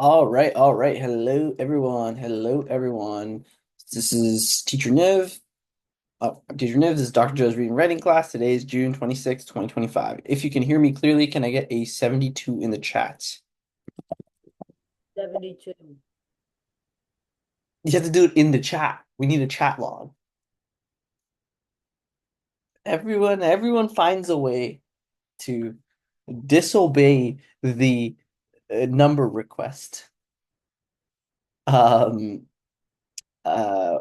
All right, all right. Hello, everyone. Hello, everyone. This is Teacher Niv. Teacher Niv, this is Dr. Joe's reading writing class. Today is June 26th, 2025. If you can hear me clearly, can I get a 72 in the chat? 72. You have to do it in the chat. We need a chat log. Everyone finds a way to disobey the number request. Um, uh,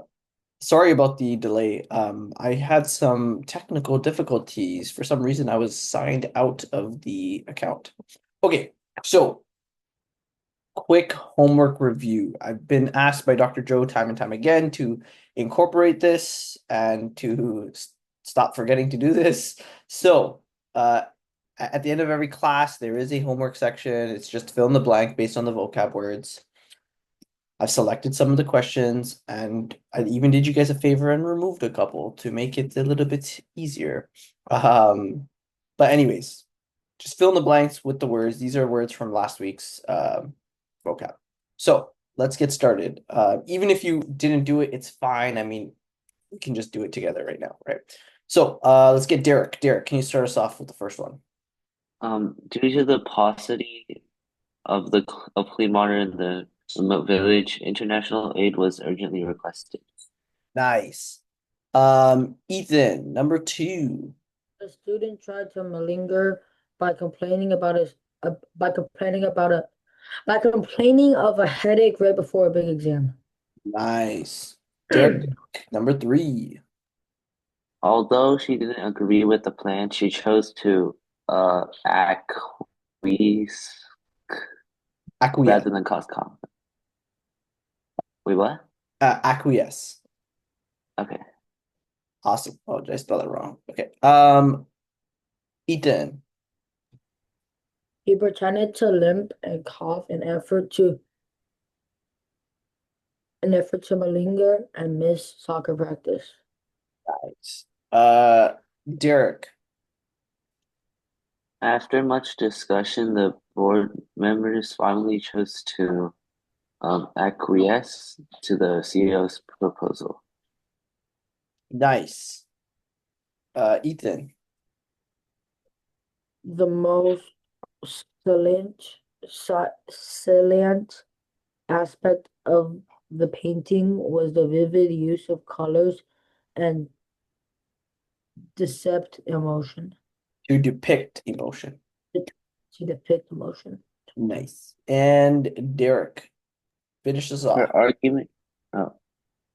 Sorry about the delay. I had some technical difficulties. For some reason, I was signed out of the account. Okay, so quick homework review. I've been asked by Dr. Joe time and time again to incorporate this and to stop forgetting to do this. So, at the end of every class, there is a homework section. It's just fill in the blank based on the vocab words. I've selected some of the questions and I even did you guys a favor and removed a couple to make it a little bit easier. But anyways, just fill in the blanks with the words. These are words from last week's vocab. So let's get started. Even if you didn't do it, it's fine. I mean, we can just do it together right now, right? So let's get Derek. Derek, can you start us off with the first one? Due to the paucity of clean water in the remote village, international aid was urgently requested. Nice. Ethan, number two. A student tried to malinger by complaining about his by complaining about a by complaining of a headache right before a big exam. Nice. Derek, number three. Although she didn't agree with the plan, she chose to acquiesce Acquiesce. rather than cause conflict. Wait, what? Acquiesce. Okay. Awesome. Oh, did I spell that wrong? Okay. Ethan. He pretended to limp and cough in effort to malinger and miss soccer practice. Nice. Derek. After much discussion, the board members finally chose to acquiesce to the CEO's proposal. Nice. Ethan. The most salient salient aspect of the painting was the vivid use of colors and decept emotion To depict emotion. to depict emotion. Nice. And Derek. Finish this off. Her argument, oh,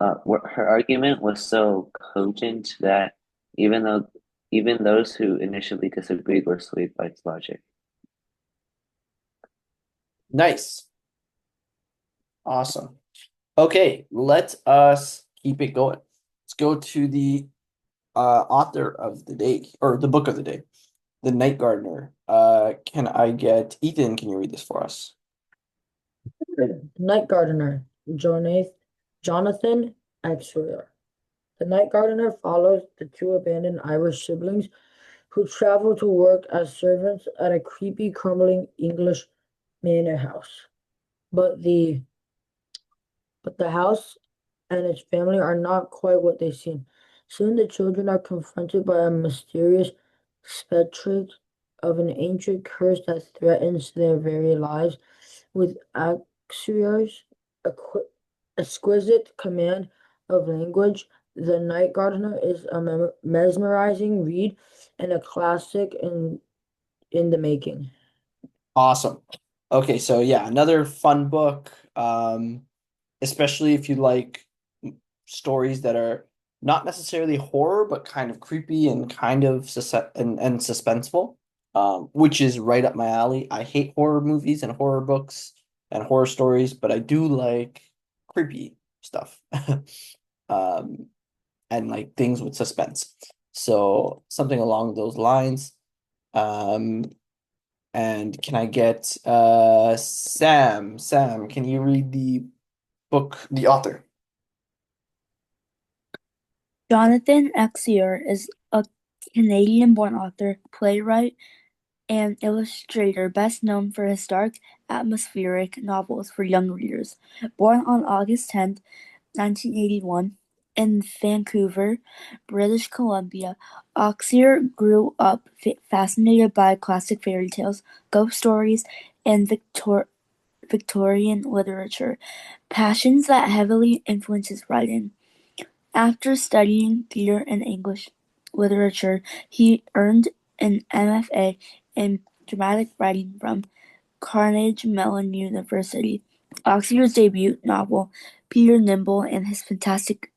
her argument was so cogent that even though even those who initially disagreed were swayed by its logic. Nice. Awesome. Okay, let us keep it going. Let's go to the author of the day, or the book of the day, The Night Gardener. Can I get Ethan? Can you read this for us? Night Gardener, Jonathan Exeter. The Night Gardener follows the two abandoned Irish siblings who travel to work as servants at a creepy, crumbling English manor house. But the but the house and its family are not quite what they seem. Soon the children are confronted by a mysterious spectre of an ancient curse that threatens their very lives. With Axier's exquisite command of language, The Night Gardener is a mesmerizing read and a classic in the making. Awesome. Okay, so yeah, another fun book. Especially if you like stories that are not necessarily horror, but kind of creepy and kind of and suspenseful, which is right up my alley. I hate horror movies and horror books and horror stories, but I do like creepy stuff. Um, and like things with suspense. So something along those lines. Um, and can I get Sam? Sam, can you read the book, the author? Jonathan Exeter is a Canadian-born author, playwright, an illustrator best known for his dark, atmospheric novels for young readers. Born on August 10, 1981, in Vancouver, British Columbia, Auxier grew up fascinated by classic fairy tales, ghost stories, and Victorian literature, passions that heavily influenced his writing. After studying theater and English literature, he earned an MFA in dramatic writing from Carnegie Mellon University. Auxier's debut novel, Peter Nimble and His Fantastic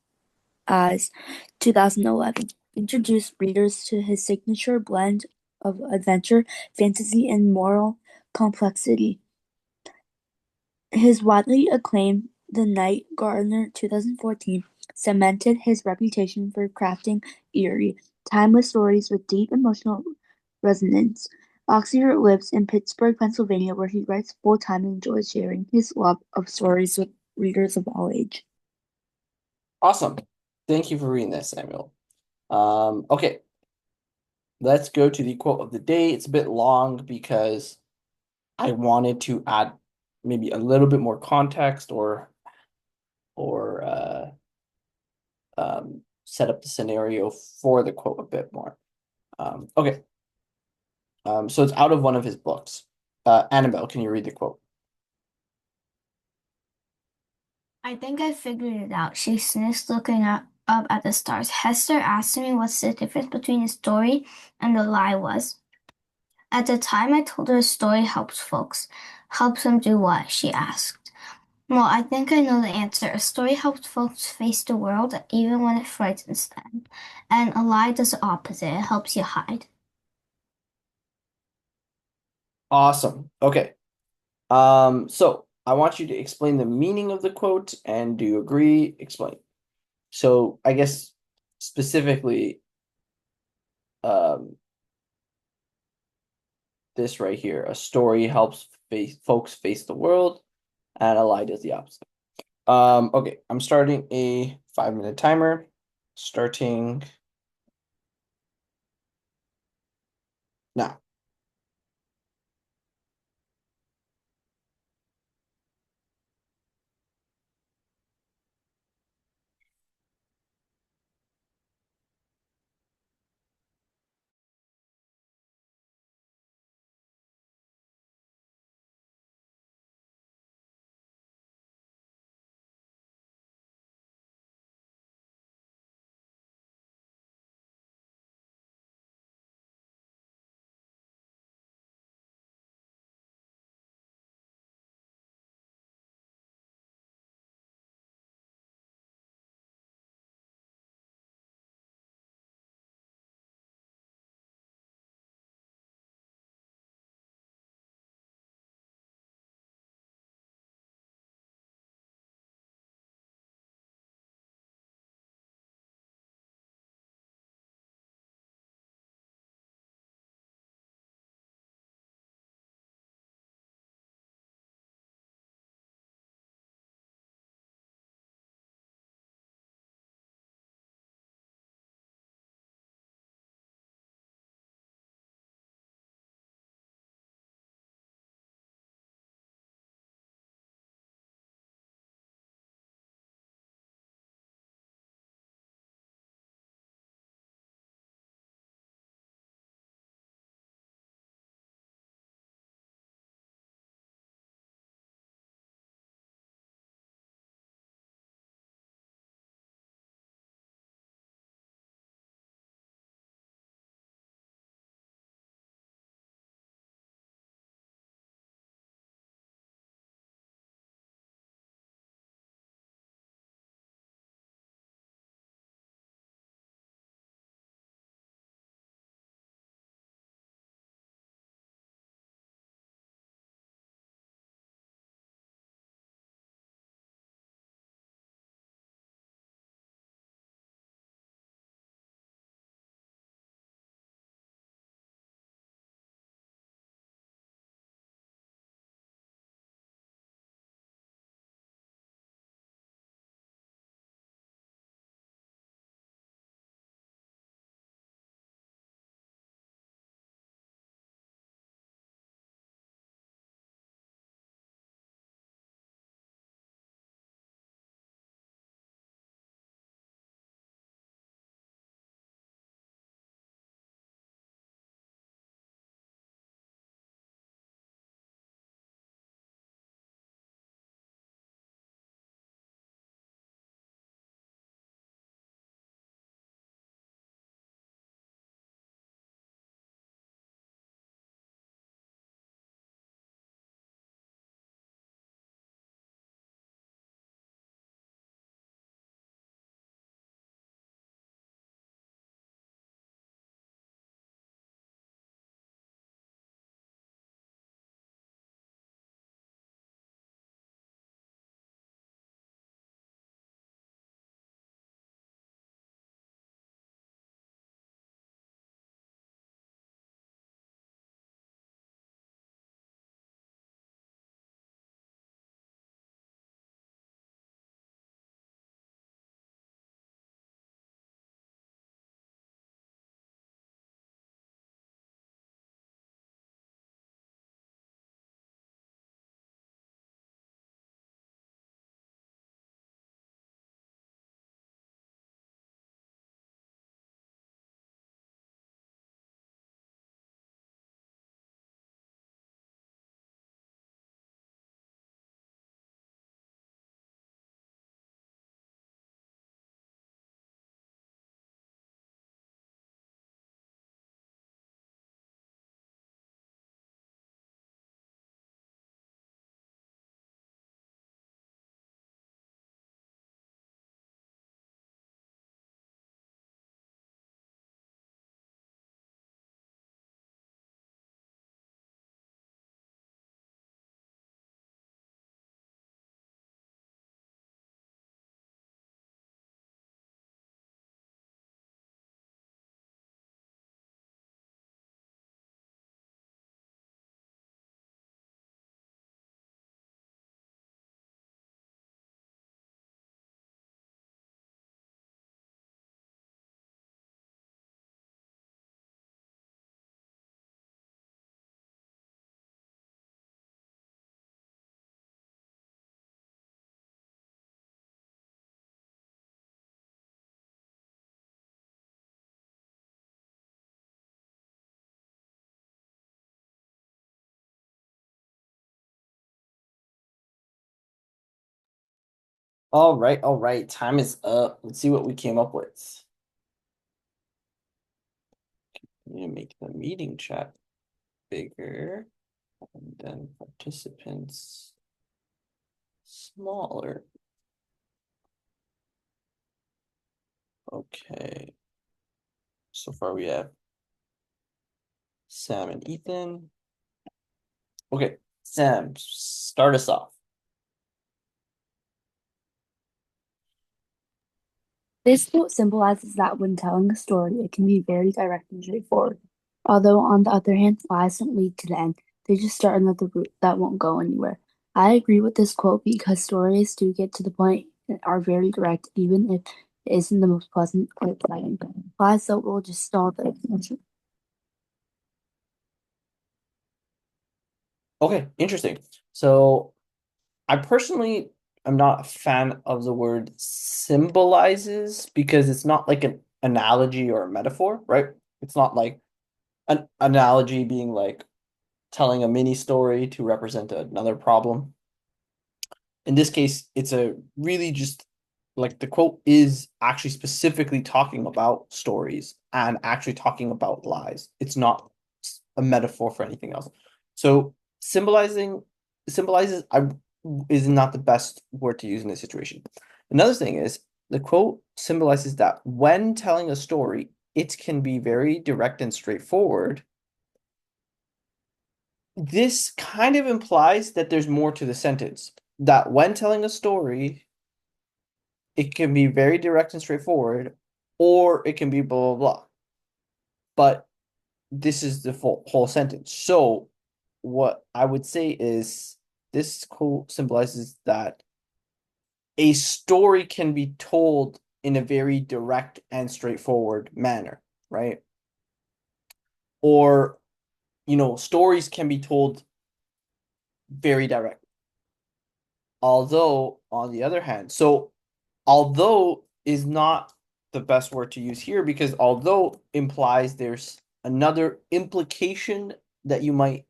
Eyes, 2011, introduced readers to his signature blend of adventure, fantasy, and moral complexity. His widely acclaimed The Night Gardener 2014 cemented his reputation for crafting eerie, timeless stories with deep emotional resonance. Auxier lives in Pittsburgh, Pennsylvania, where he writes full-time and enjoys sharing his love of stories with readers of all age. Awesome. Thank you for reading that, Samuel. Okay. Let's go to the quote of the day. It's a bit long because I wanted to add maybe a little bit more context or set up the scenario for the quote a bit more. Okay. So it's out of one of his books. Annabelle, can you read the quote? I think I figured it out. She sniffs, looking up at the stars. Hester asked me what's the difference between a story and a lie was. At the time, I told her a story helps folks. Helps them do what? She asked. Well, I think I know the answer. A story helps folks face the world even when it frightens them. And a lie does the opposite. It helps you hide. Awesome. Okay. So I want you to explain the meaning of the quote, and do you agree? Explain. So I guess specifically, this right here, a story helps folks face the world, and a lie does the opposite. Okay, I'm starting a 5-minute timer, starting now. All right, all right. Time is up. Let's see what we came up with. I'm gonna make the meeting chat bigger, and then participants smaller. Okay. So far we have Sam and Ethan. Okay, Sam, start us off. This quote symbolizes that when telling a story, it can be very direct and straightforward. Although, on the other hand, lies don't lead to the end. They just start another route that won't go anywhere. I agree with this quote because stories do get to the point and are very direct, even if it isn't the most pleasant or exciting. Lies, though, will just stall the attention. Okay, interesting. So I personally am not a fan of the word symbolizes because it's not like an analogy or a metaphor, right? It's not like an analogy being like telling a mini story to represent another problem. In this case, it's a really just like the quote is actually specifically talking about stories and actually talking about lies. It's not a metaphor for anything else. So symbolizes is not the best word to use in this situation. Another thing is the quote symbolizes that when telling a story, it can be very direct and straightforward. This kind of implies that there's more to the sentence. That when telling a story, it can be very direct and straightforward, or it can be blah, blah, blah. But this is the whole sentence. So what I would say is this quote symbolizes that a story can be told in a very direct and straightforward manner, right? Or, stories can be told very direct. Although, on the other hand, so although is not the best word to use here because although implies there's another implication that you might,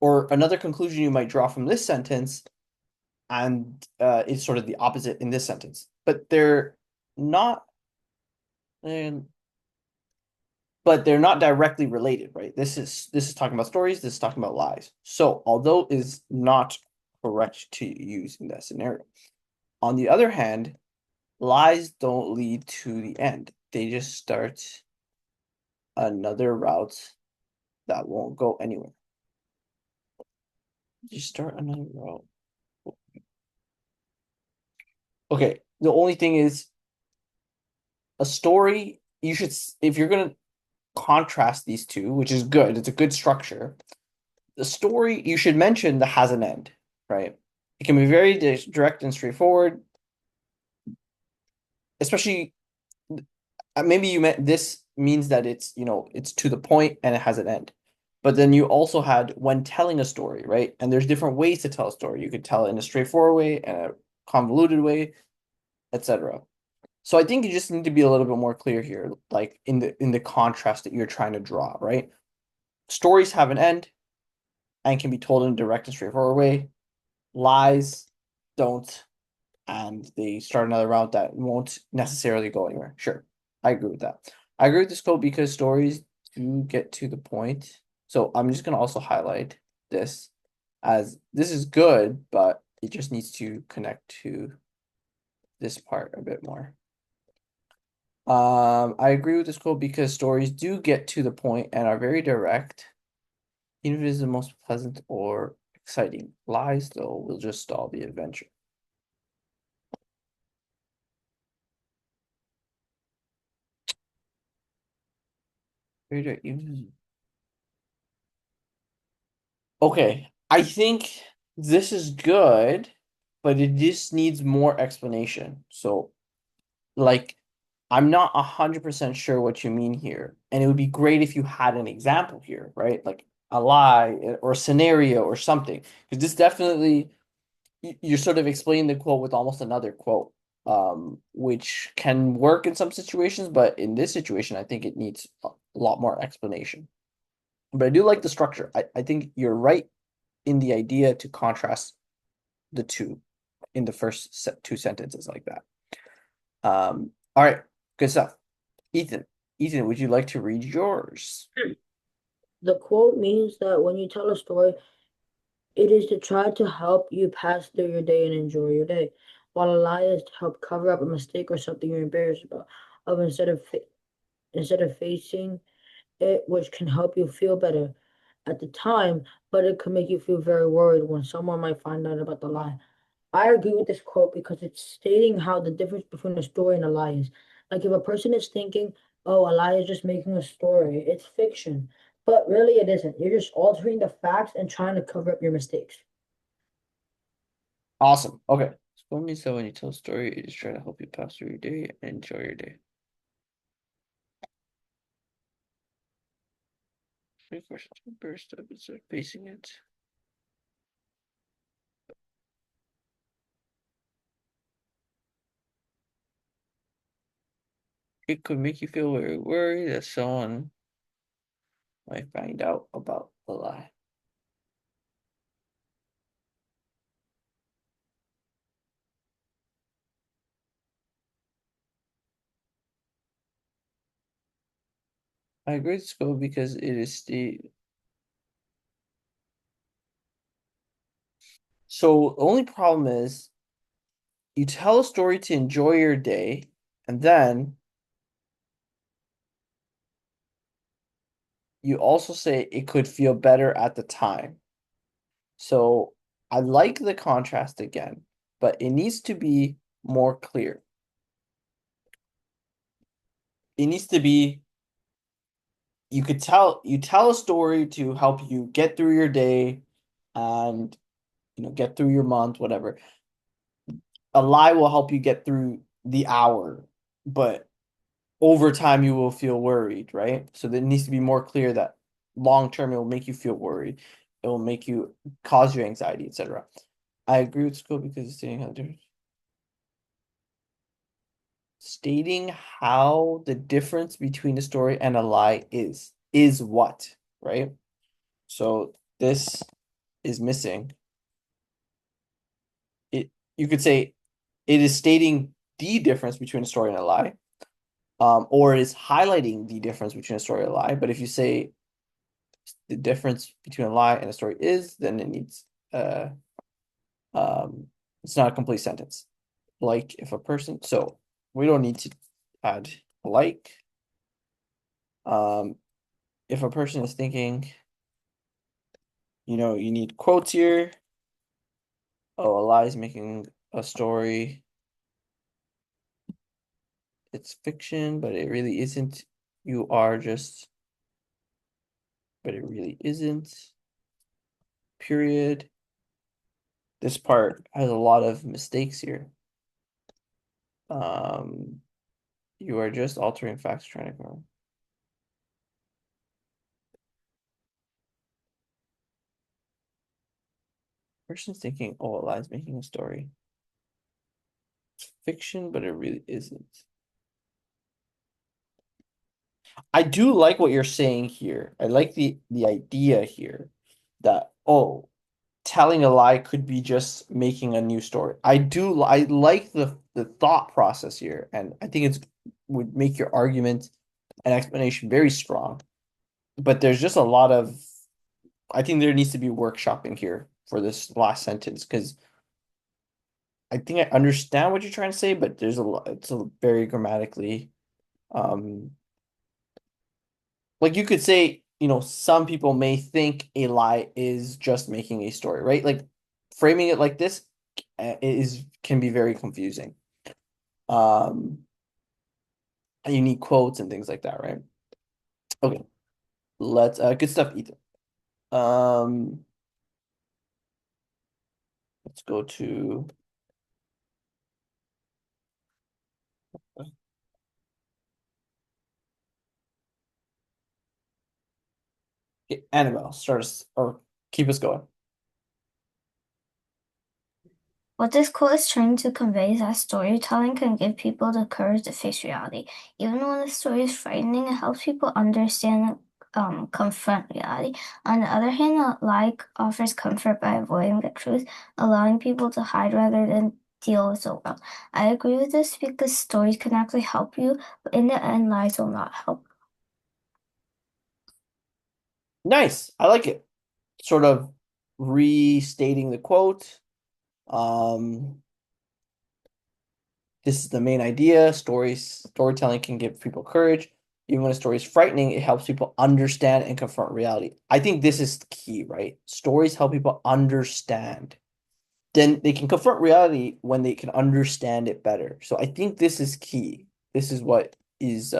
or another conclusion you might draw from this sentence, and it's sort of the opposite in this sentence. But they're not, and but they're not directly related, right? This is talking about stories. This is talking about lies. So although is not correct to use in that scenario. On the other hand, lies don't lead to the end. They just start another route that won't go anywhere. Just start another route. Okay, the only thing is a story, you should, if you're going to contrast these two, which is good, it's a good structure, the story you should mention that has an end, right? It can be very direct and straightforward, especially maybe you meant this means that it's to the point and it has an end. But then you also had when telling a story, right? And there's different ways to tell a story. You could tell it in a straightforward way and a convoluted way, etc. So I think you just need to be a little bit more clear here, like in the contrast that you're trying to draw, right? Stories have an end and can be told in a direct and straightforward way. Lies don't, and they start another route that won't necessarily go anywhere. Sure, I agree with that. I agree with this quote because stories do get to the point. So I'm just gonna also highlight this as this is good, but it just needs to connect to this part a bit more. I agree with this quote because stories do get to the point and are very direct, even if it is the most pleasant or exciting. Lies, though, will just stall the adventure. Very direct, okay, I think this is good, but it just needs more explanation. So, like, I'm not 100% sure what you mean here. And it would be great if you had an example here, right? Like a lie or a scenario or something. Because this definitely, you're sort of explaining the quote with almost another quote, which can work in some situations, but in this situation, I think it needs a lot more explanation. But I do like the structure. I think you're right in the idea to contrast the two. in the first two sentences like that. All right, good stuff. Ethan, would you like to read yours? The quote means that when you tell a story, it is to try to help you pass through your day and enjoy your day, while a lie is to help cover up a mistake or something you're embarrassed about, instead of facing it, which can help you feel better at the time, but it could make you feel very worried when someone might find out about the lie. I agree with this quote because it's stating how the difference between a story and a lie is. Like if a person is thinking, oh, a lie is just making a story, it's fiction. But really it isn't. You're just altering the facts and trying to cover up your mistakes. Awesome. Okay. So what means that when you tell a story, it is trying to help you pass through your day and enjoy your day. Burst up instead of facing it. It could make you feel very worried that someone might find out about the lie. I agree with school because it is the. So the only problem is you tell a story to enjoy your day, and then you also say it could feel better at the time. So I like the contrast again, but it needs to be more clear. It needs to be you tell a story to help you get through your day and get through your month, whatever. A lie will help you get through the hour, but over time you will feel worried, right? So there needs to be more clear that long term it will make you feel worried. It will make you cause you anxiety, etc. I agree with school because it's stating how the difference between a story and a lie is what, right? So this is missing. You could say it is stating the difference between a story and a lie, or it is highlighting the difference between a story and a lie. But if you say the difference between a lie and a story is, then it needs it's not a complete sentence. Like if a person, so we don't need to add like. If a person is thinking, you need quotes here. Oh, a lie is making a story. It's fiction, but it really isn't. You are just, but it really isn't. Period. This part has a lot of mistakes here. You are just altering facts trying to grow. Person's thinking, oh, a lie is making a story. It's fiction, but it really isn't. I do like what you're saying here. I like the idea here that, oh, telling a lie could be just making a new story. I like the thought process here, and I think it would make your argument and explanation very strong. But there's just a lot of, I think there needs to be workshopping here for this last sentence because I think I understand what you're trying to say, but there's it's a very grammatically, like you could say, some people may think a lie is just making a story, right? Like framing it like this can be very confusing. And you need quotes and things like that, right? Okay. Let's good stuff, Ethan. Let's go to Annabelle. Start us or keep us going. What this quote is trying to convey is that storytelling can give people the courage to face reality. Even when the story is frightening, it helps people understand and confront reality. On the other hand, a lie offers comfort by avoiding the truth, allowing people to hide rather than deal with the world. I agree with this because stories can actually help you, but in the end, lies will not help. Nice. I like it. Sort of restating the quote. This is the main idea. Storytelling can give people courage. Even when a story is frightening, it helps people understand and confront reality. I think this is key, right? Stories help people understand. Then they can confront reality when they can understand it better. So I think this is key. This is what is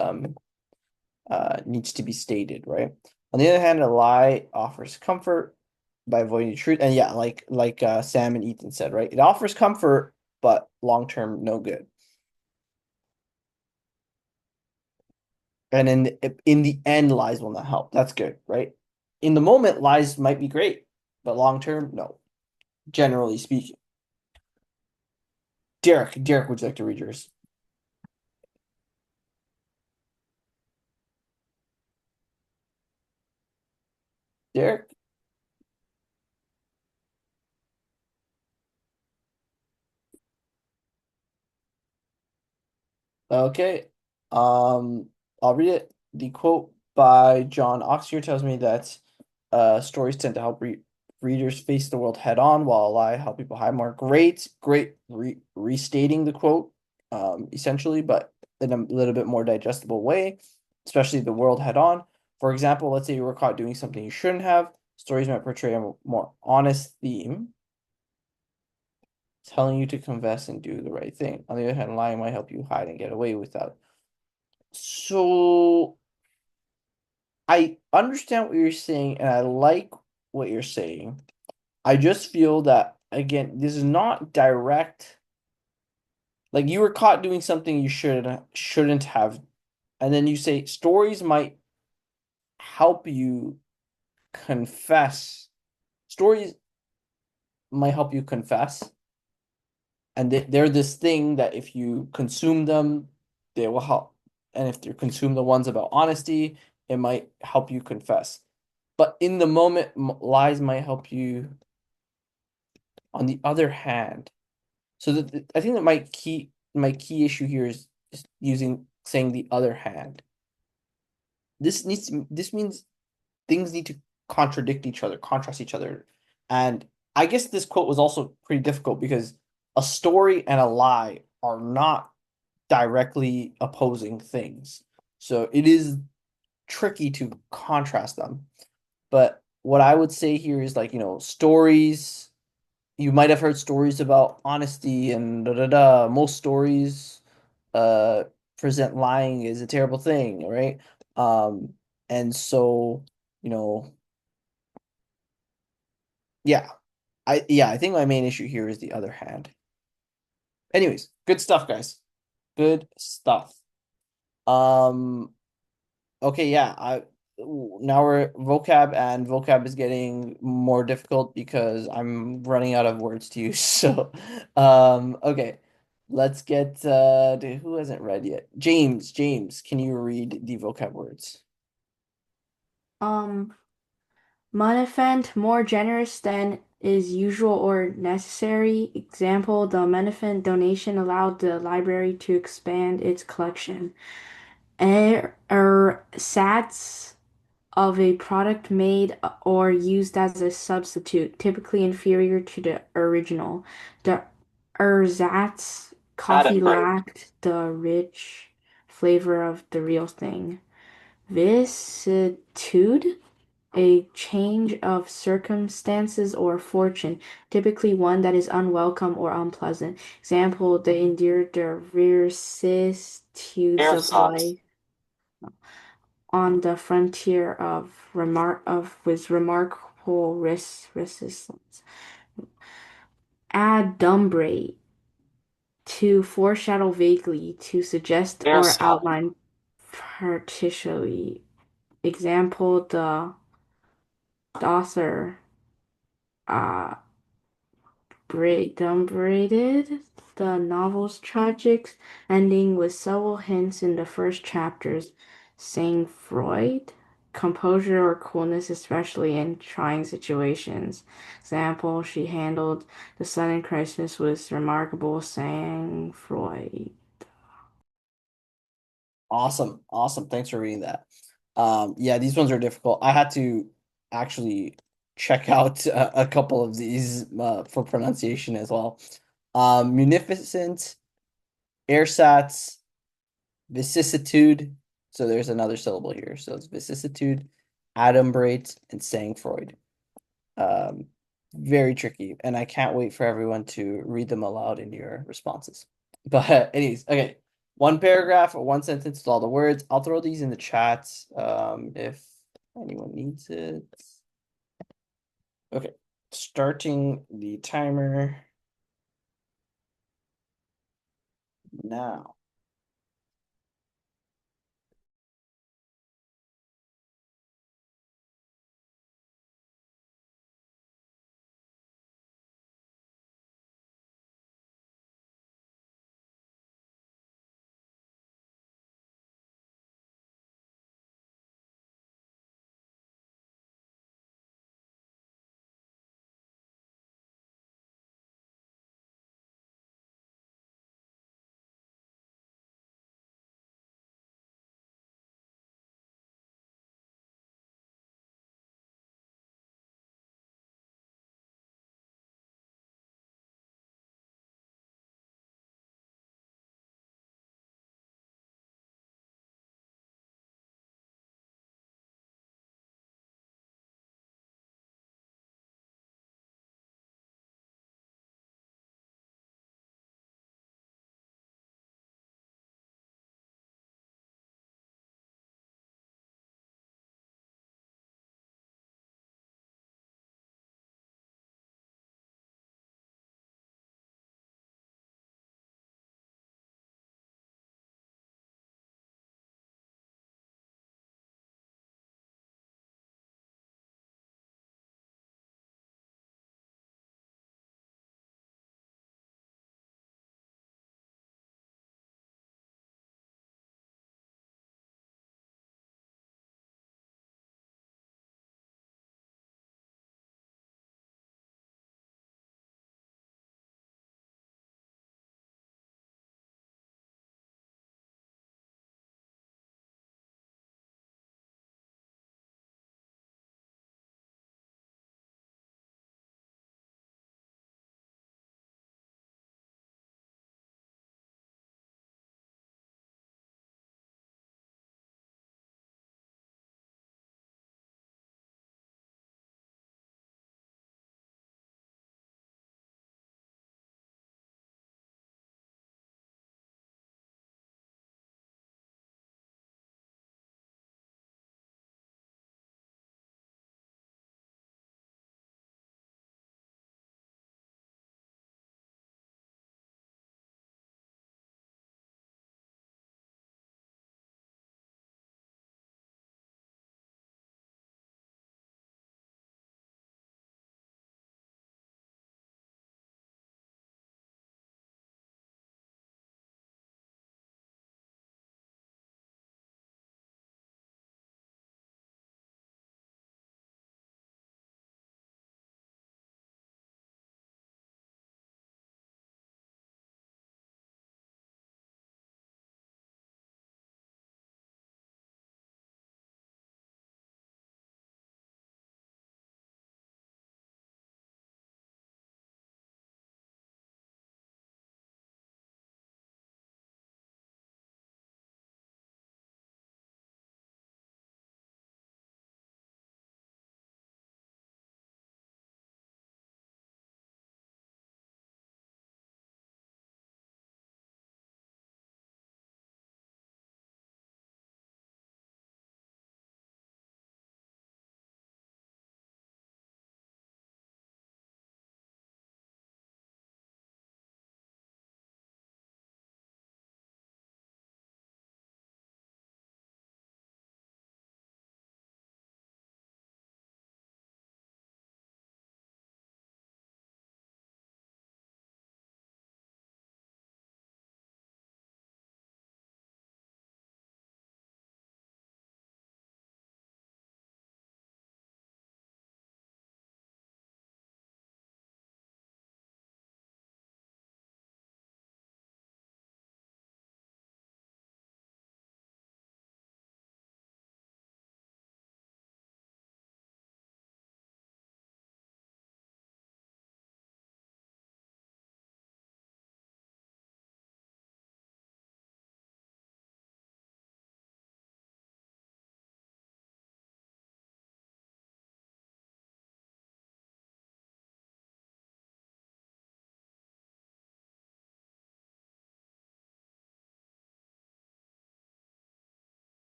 needs to be stated, right? On the other hand, a lie offers comfort by avoiding the truth. And yeah, like Sam and Ethan said, right? It offers comfort, but long term, no good. And in the end, lies will not help. That's good, right? In the moment, lies might be great, but long term, no. Generally speaking. Derek, would you like to read yours? Derek? Okay. I'll read it. The quote by John Oxford tells me that stories tend to help readers face the world head on, while a lie help people hide more. Great restating the quote, essentially, but in a little bit more digestible way, especially the world head on. For example, let's say you were caught doing something you shouldn't have. Stories might portray a more honest theme, telling you to confess and do the right thing. On the other hand, lying might help you hide and get away with that. So I understand what you're saying, and I like what you're saying. I just feel that, again, this is not direct. Like, you were caught doing something you shouldn't have, and then you say stories might help you confess. Stories might help you confess, and they're this thing that if you consume them, they will help. And if you consume the ones about honesty, it might help you confess. But in the moment, lies might help you on the other hand. So I think that my key issue here is saying the other hand. This means things need to contradict each other, contrast each other. And I guess this quote was also pretty difficult because a story and a lie are not directly opposing things. So it is tricky to contrast them. But what I would say here is, like, stories, you might have heard stories about honesty and da da da. Most stories uh present lying as a terrible thing, right? And so, you know, yeah. I think my main issue here is the other hand. Anyways, good stuff, guys. Good stuff. Um Okay, yeah. Now we're vocab, and vocab is getting more difficult because I'm running out of words to use. So, okay. Let's get who hasn't read yet? James, can you read the vocab words? Beneficent, more generous than is usual or necessary. Example, the beneficent donation allowed the library to expand its collection. Ersatz of a product made or used as a substitute, typically inferior to the original. The ersatz coffee lacked the rich flavor of the real thing. Vicissitude, a change of circumstances or fortune, typically one that is unwelcome or unpleasant. Example, they endured the vicissitudes of life on the frontier with remarkable resistance. Adumbrate, to foreshadow vaguely, to suggest or outline partially. Example, the author adumbrated the novel's tragic ending with several hints in the first chapters. Saying Freud. composure or coolness, especially in trying situations. Example, she handled the sudden crisis with remarkable sang-froid. Awesome. Awesome. Thanks for reading that. Yeah, these ones are difficult. I had to actually check out a couple of these for pronunciation as well. Munificent, ersatz, vicissitude. So there's another syllable here. So it's vicissitude, adumbrate, and sang-froid. Very tricky, and I can't wait for everyone to read them aloud in your responses. But anyways, okay. One paragraph or one sentence with all the words. I'll throw these in the chat if anyone needs it. Okay, starting the timer now.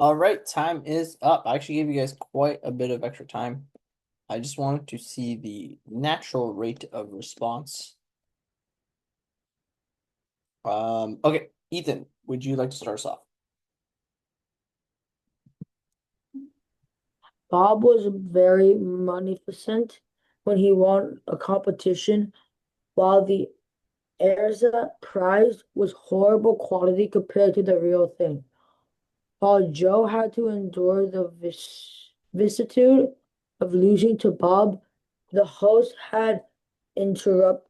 All right, time is up. I actually gave you guys quite a bit of extra time. I just wanted to see the natural rate of response. Okay, Ethan, would you like to start us off? Bob was very munificent when he won a competition, while the ersatz prize was horrible quality compared to the real thing. While Joe had to endure the vicissitude of losing to Bob, the host had interrupted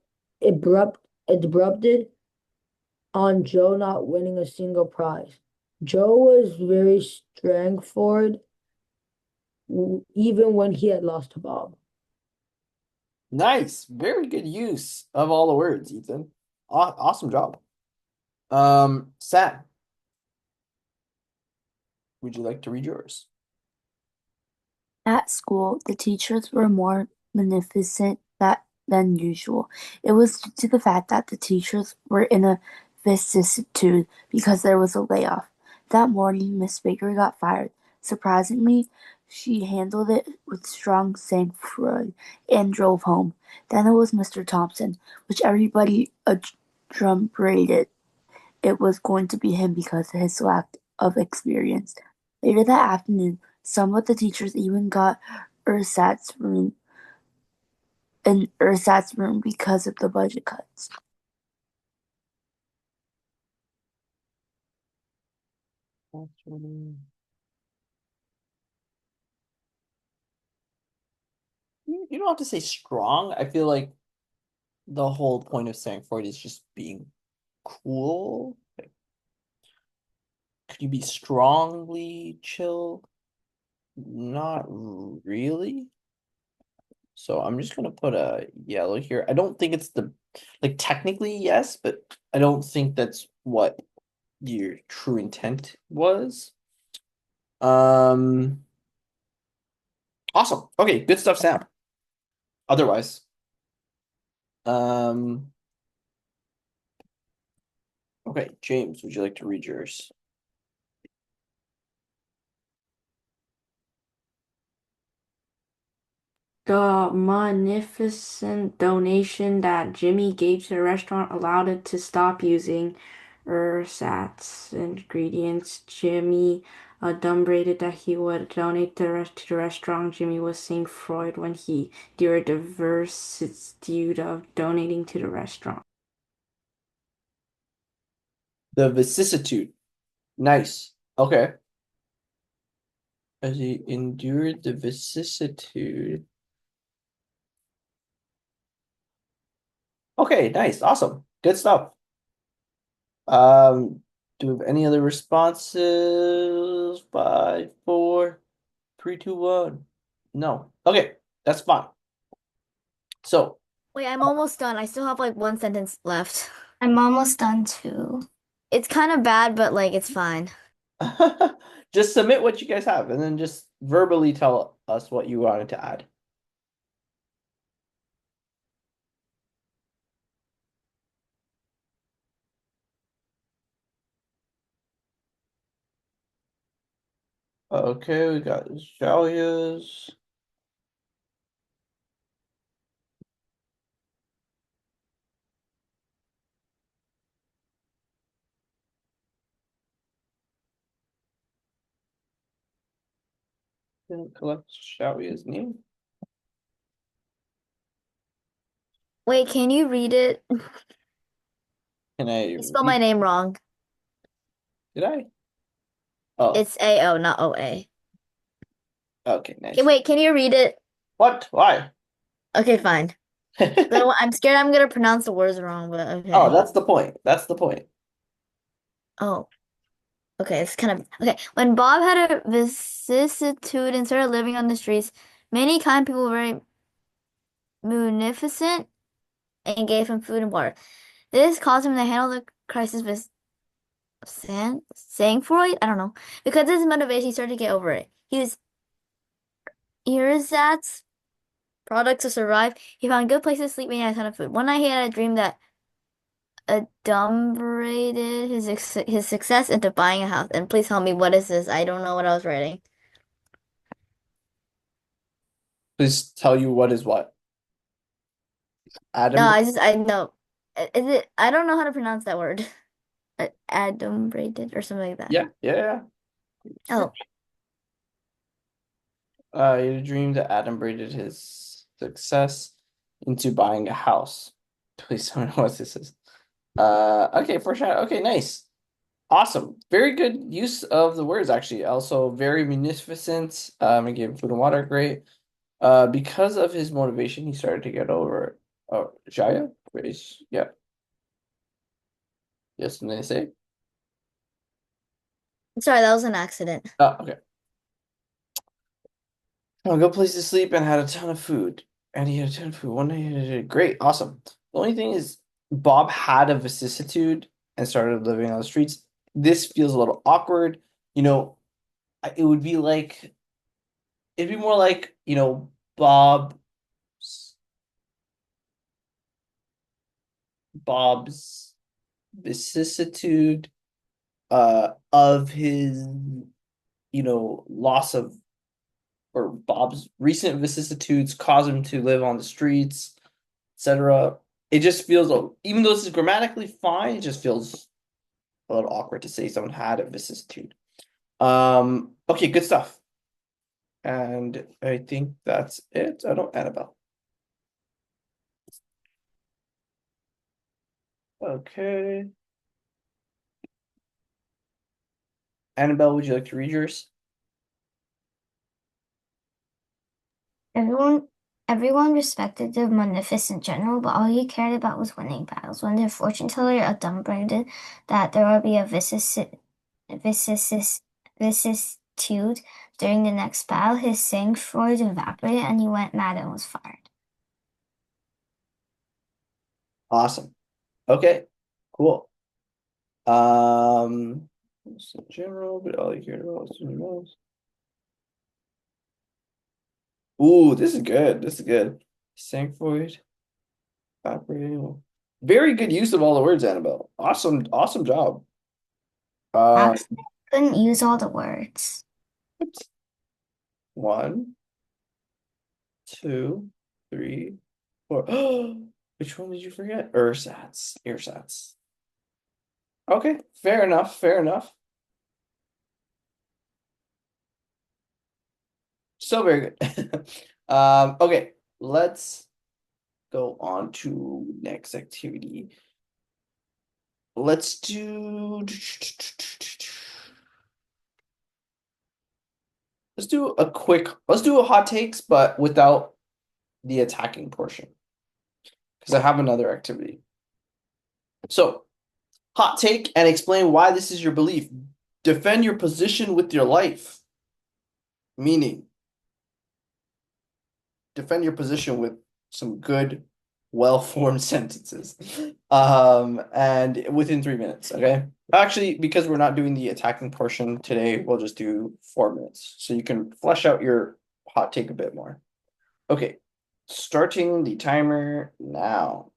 on Joe not winning a single prize. Joe was very straightforward, even when he had lost to Bob. Nice, very good use of all the words, Ethan. Awesome job. Sam, would you like to read yours? At school, the teachers were more magnificent than usual. It was due to the fact that the teachers were in a vicissitude because there was a layoff. That morning, Miss Baker got fired. Surprisingly, she handled it with strong sang-froid and drove home. Then it was Mr. Thompson, which everybody adumbrated it was going to be him because of his lack of experience. Later that afternoon, some of the teachers even got ersatz room an ersatz room because of the budget cuts. You don't have to say strong. I feel like the whole point of Sangford is just being cool. Like, could you be strongly chill? Not really. So I'm just gonna put a yellow here. I don't think it's like technically yes, but I don't think that's what your true intent was. Um, awesome. Okay, good stuff, Sam. Otherwise, um, okay, James, would you like to read yours? The munificent donation that Jimmy gave to the restaurant allowed it to stop using ersatz ingredients. Jimmy adumbrated that he would donate the rest to the restaurant. Jimmy was saying Freud when he endured the vicissitude of donating to the restaurant. The vicissitude. Nice. Okay. As he endured the vicissitude. Okay, nice, awesome, good stuff. Do we have any other responses? 5, 4, 3, 2, 1. No. Okay, that's fine. So, Wait, I'm almost done. I still have like one sentence left. I'm almost done too. It's kind of bad, but like it's fine. just submit what you guys have and then just verbally tell us what you wanted to add. Okay, we got Jalias. Didn't collect Shalia's name. Wait, can you read it? Can I You spelled my name wrong. Did I? Oh, It's A-O, not O-A. okay, nice. Okay, wait, can you read it? What? Why? Okay, fine. I'm scared I'm gonna pronounce the words wrong, but okay. Oh, that's the point. That's the point. Oh. Okay, it's kind of okay. When Bob had a vicissitude and started living on the streets, many kind people were very munificent and gave him food and water. This caused him to handle the crisis with sang-froid? I don't know. Because of his motivation, he started to get over it. He used ersatz products to survive. He found good places to sleep and he had a ton of food. One night he had a dream that adumbrated his success into buying a house. And please tell me, what is this? I don't know what I was writing. Please tell you what is what. No, Adam. I know. Is it? I don't know how to pronounce that word. Adumbrated or something like that. Yeah. Oh, He had a dream that Adam braided his success into buying a house. Please tell me what this is. Okay, foreshadow. Okay, nice. Awesome. Very good use of the words, actually. Also, very munificent. He gave him food and water. Great. Because of his motivation, he started to get over it. Oh, Jaya? Yeah. Yes, something to say? sorry, that was an accident. Oh, okay. A good place to sleep and had a ton of food. And he had a ton of food. One day he did great, awesome. The only thing is, Bob had a vicissitude and started living on the streets. This feels a little awkward. You know, it would be like, it'd be more like, Bob's vicissitude of his, loss of, or Bob's recent vicissitudes cause him to live on the streets, etc. It just feels, even though this is grammatically fine, it just feels a little awkward to say someone had a vicissitude. Okay, good stuff. And I think that's it. I don't, Annabelle. Okay. Annabelle, would you like to read yours? Everyone respected the magnificent general, but all he cared about was winning battles. When the fortune teller adumbrated that there would be a vicissitude during the next battle, his sang-froid evaporated and he went mad and was fired. Awesome. Okay, cool. It's in general, but all you cared about was winning battles. Ooh, this is good. This is good. Sanctoid, evaporating. Very good use of all the words, Annabelle. Awesome, awesome job. Actually, I couldn't use all the words. One, two, three, four. Which one did you forget? Ersatz. Ersatz. Okay, fair enough. Fair enough. Still very good. Okay, let's go on to next activity. Let's do a hot takes, but without the attacking portion. Because I have another activity. So, hot take and explain why this is your belief. Defend your position with your life. Meaning, defend your position with some good, well-formed sentences. And within 3 minutes, okay? Actually, because we're not doing the attacking portion today, we'll just do 4 minutes. So you can flesh out your hot take a bit more. Okay, starting the timer now.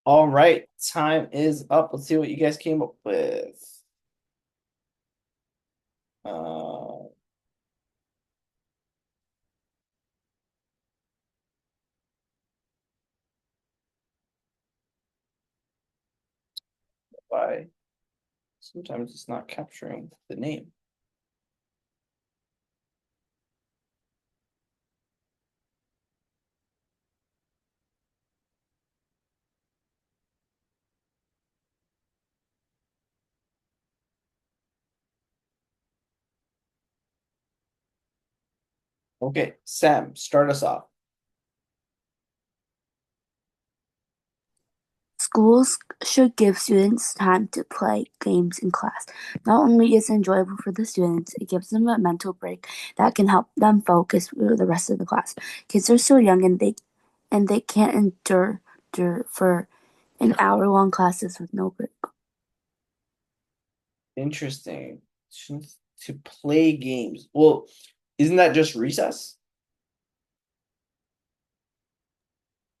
All right, time is up. Let's see what you guys came up with. Why? Sometimes it's not capturing the name. Okay, Sam, start us off. Schools should give students time to play games in class. Not only is it enjoyable for the students, it gives them a mental break that can help them focus for the rest of the class. Kids are still young and they can't endure for an hour-long classes with no break. Interesting. To play games. Well, isn't that just recess?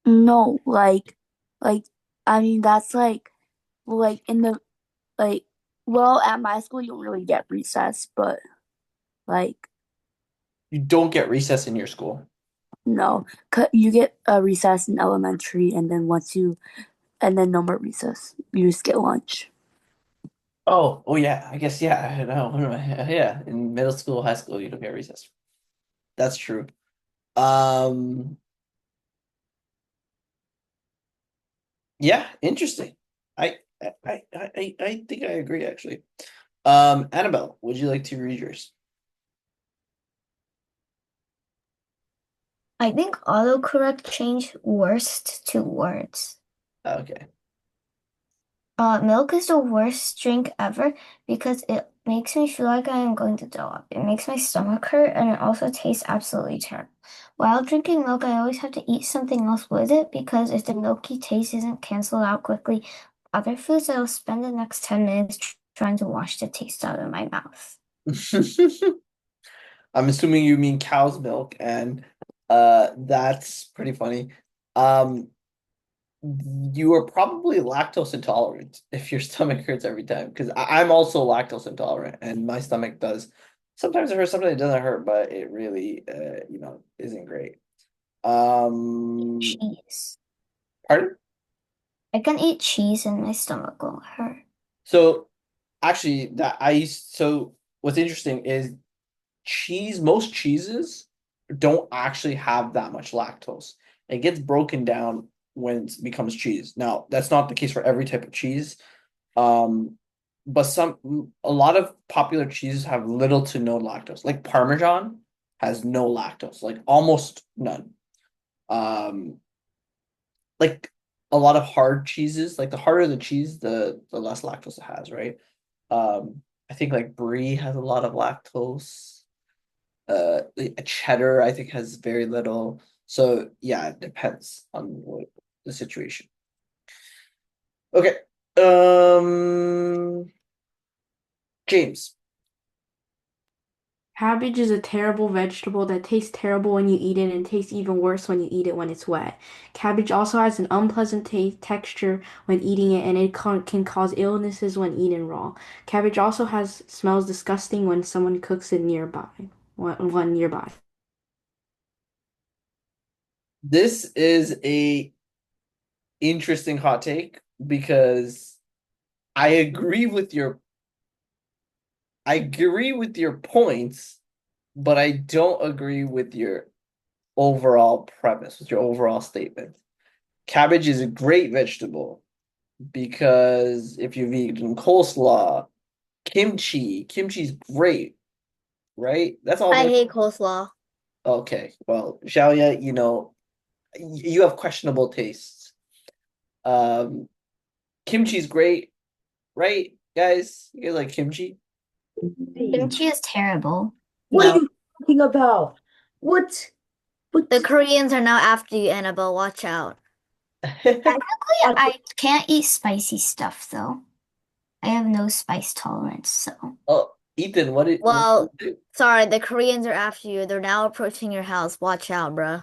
No, I mean that's in the well, at my school you don't really get recess, but like You don't get recess in your school. no, you get a recess in elementary, and then no more recess. You just get lunch. Oh yeah. I guess yeah. I know. Yeah. In middle school, high school, you don't get recess. That's true. Um, yeah, interesting. I think I agree actually. Annabelle, would you like to read yours? I think autocorrect changed worst to words. Okay. Milk is the worst drink ever because it makes me feel like I am going to throw up. It makes my stomach hurt and it also tastes absolutely terrible. While drinking milk, I always have to eat something else with it because if the milky taste isn't canceled out quickly, other foods, I will spend the next 10 minutes trying to wash the taste out of my mouth. I'm assuming you mean cow's milk, and that's pretty funny. You are probably lactose intolerant if your stomach hurts every time, because I'm also lactose intolerant, and my stomach does sometimes it hurts, sometimes it doesn't hurt, but it really isn't great. Cheese. Pardon? I can eat cheese and my stomach won't hurt. So actually, so what's interesting is most cheeses don't actually have that much lactose. It gets broken down when it becomes cheese. Now, that's not the case for every type of cheese. But a lot of popular cheeses have little to no lactose. Like Parmesan has no lactose, like almost none. Um, like a lot of hard cheeses, like the harder the cheese, the less lactose it has, right? I think like brie has a lot of lactose. A cheddar I think has very little. So yeah, it depends on the situation. Okay. James. Cabbage is a terrible vegetable that tastes terrible when you eat it and tastes even worse when you eat it when it's wet. Cabbage also has an unpleasant texture when eating it, and it can cause illnesses when eaten raw. Cabbage also smells disgusting when someone cooks it nearby. One nearby. This is a interesting hot take because I agree with your points, but I don't agree with your overall premise, with your overall statement. Cabbage is a great vegetable because if you've eaten coleslaw, kimchi's great, right? That's all I very hate coleslaw. okay. Well, Xiaoya, you have questionable tastes. Um, kimchi's great, right, guys? You guys like kimchi? Kimchi is terrible. What are No. you talking about? What? The Koreans are now after you, Annabelle. Watch out. Technically, I can't eat spicy stuff though. I have no spice tolerance, so. Oh, Ethan, Well, sorry, the Koreans are after you. They're now approaching your house. Watch out, bruh.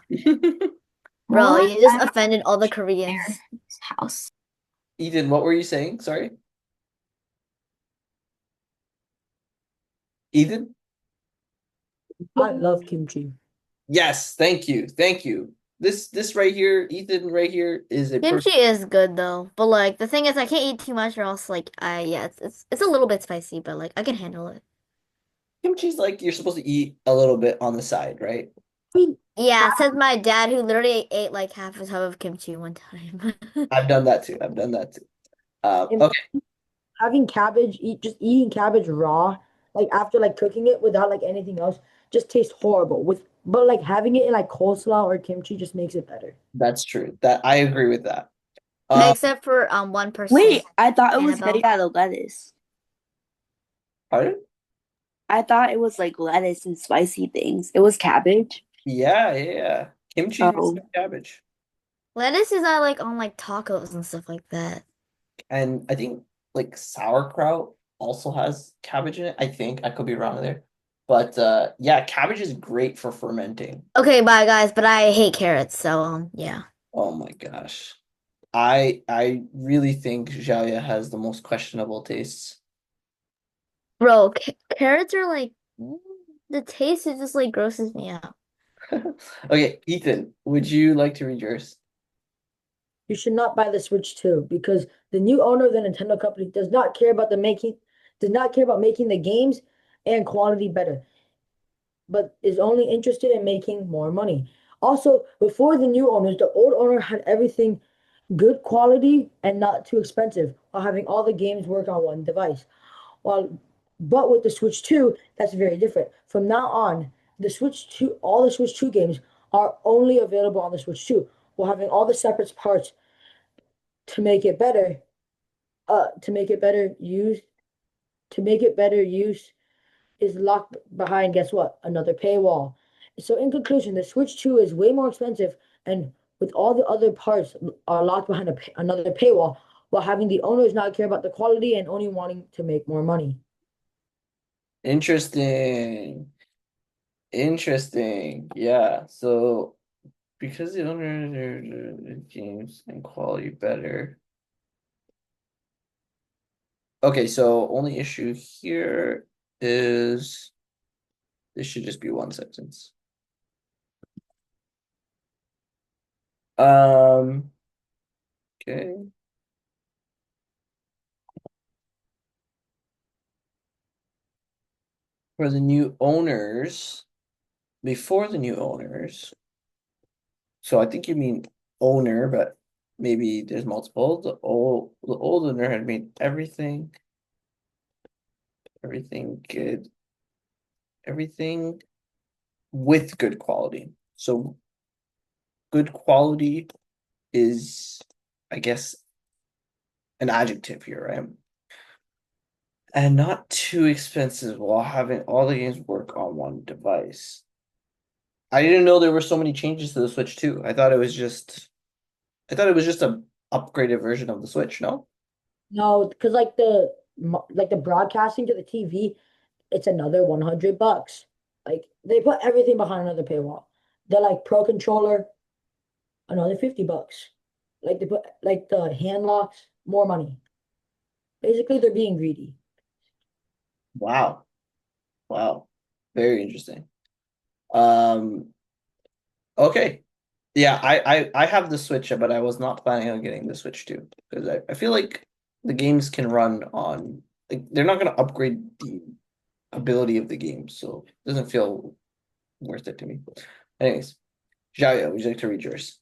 Bro, What? you just I'm offended all the there Koreans. in this house. Ethan, what were you saying? Sorry. Ethan? I love kimchi. Yes, thank you. Thank you. This right here, Ethan right here is a Kimchi perfect. is good though, but like the thing is, I can't eat too much, or else like yeah, it's a little bit spicy, but like I can handle it. Kimchi's like you're supposed to eat a little bit on the side, right? I mean, Yeah, says my dad, who literally ate like half a tub of kimchi one time. I've done that too. I've done that too. and Okay, having cabbage, just eating cabbage raw, like after like cooking it without like anything else, just tastes horrible. But like having it in like coleslaw or kimchi just makes it better. that's true. That I agree with that. Um, Except for 1%. Wait, I thought it was Annabelle. made out of lettuce. pardon? I thought it was like lettuce and spicy things. It was cabbage. Yeah, yeah, yeah. Kimchi is Oh, cabbage, Lettuce is not like on like tacos and stuff like that. and I think like sauerkraut also has cabbage in it. I think I could be wrong there, but yeah, cabbage is great for fermenting. Okay, bye guys, but I hate carrots, so yeah. Oh my gosh. I really think Xiaoya has the most questionable tastes. Bro, carrots are like the taste is just like grosses me out. Okay, Ethan, would you like to read yours? You should not buy the Switch 2 because the new owner of the Nintendo company does not care about making the games and quality better, but is only interested in making more money. Also, before the new owners, the old owner had everything good quality and not too expensive, while having all the games work on one device. While, but with the Switch 2, that's very different. From now on, all the Switch 2 games are only available on the Switch 2, while having all the separate parts to make it better, to make it better use, to make it better use is locked behind, guess what? Another paywall. So in conclusion, the Switch 2 is way more expensive and with all the other parts are locked behind another paywall while having the owners not care about the quality and only wanting to make more money. Interesting. Interesting. Yeah. So because the owner games and quality better. Okay, so only issue here is this should just be one sentence. Okay. For the new owners, before the new owners. So I think you mean owner, but maybe there's multiple. The old owner had made everything good, everything with good quality. So good quality is, I guess, an adjective here, right? And not too expensive while having all the games work on one device. I didn't know there were so many changes to the Switch too. I thought it was just a upgraded version of the Switch, no? No, because like the broadcasting to the TV, it's another $100. Like they put everything behind another paywall. The like Pro controller, another $50. Like they put like the hand locks, more money. Basically, they're being greedy. Wow. Wow. Very interesting. Um, okay. Yeah, I have the Switch, but I was not planning on getting the Switch too, because I feel like the games can run on like they're not gonna upgrade the ability of the game, so it doesn't feel worth it to me. Anyways, Jaya, would you like to read yours?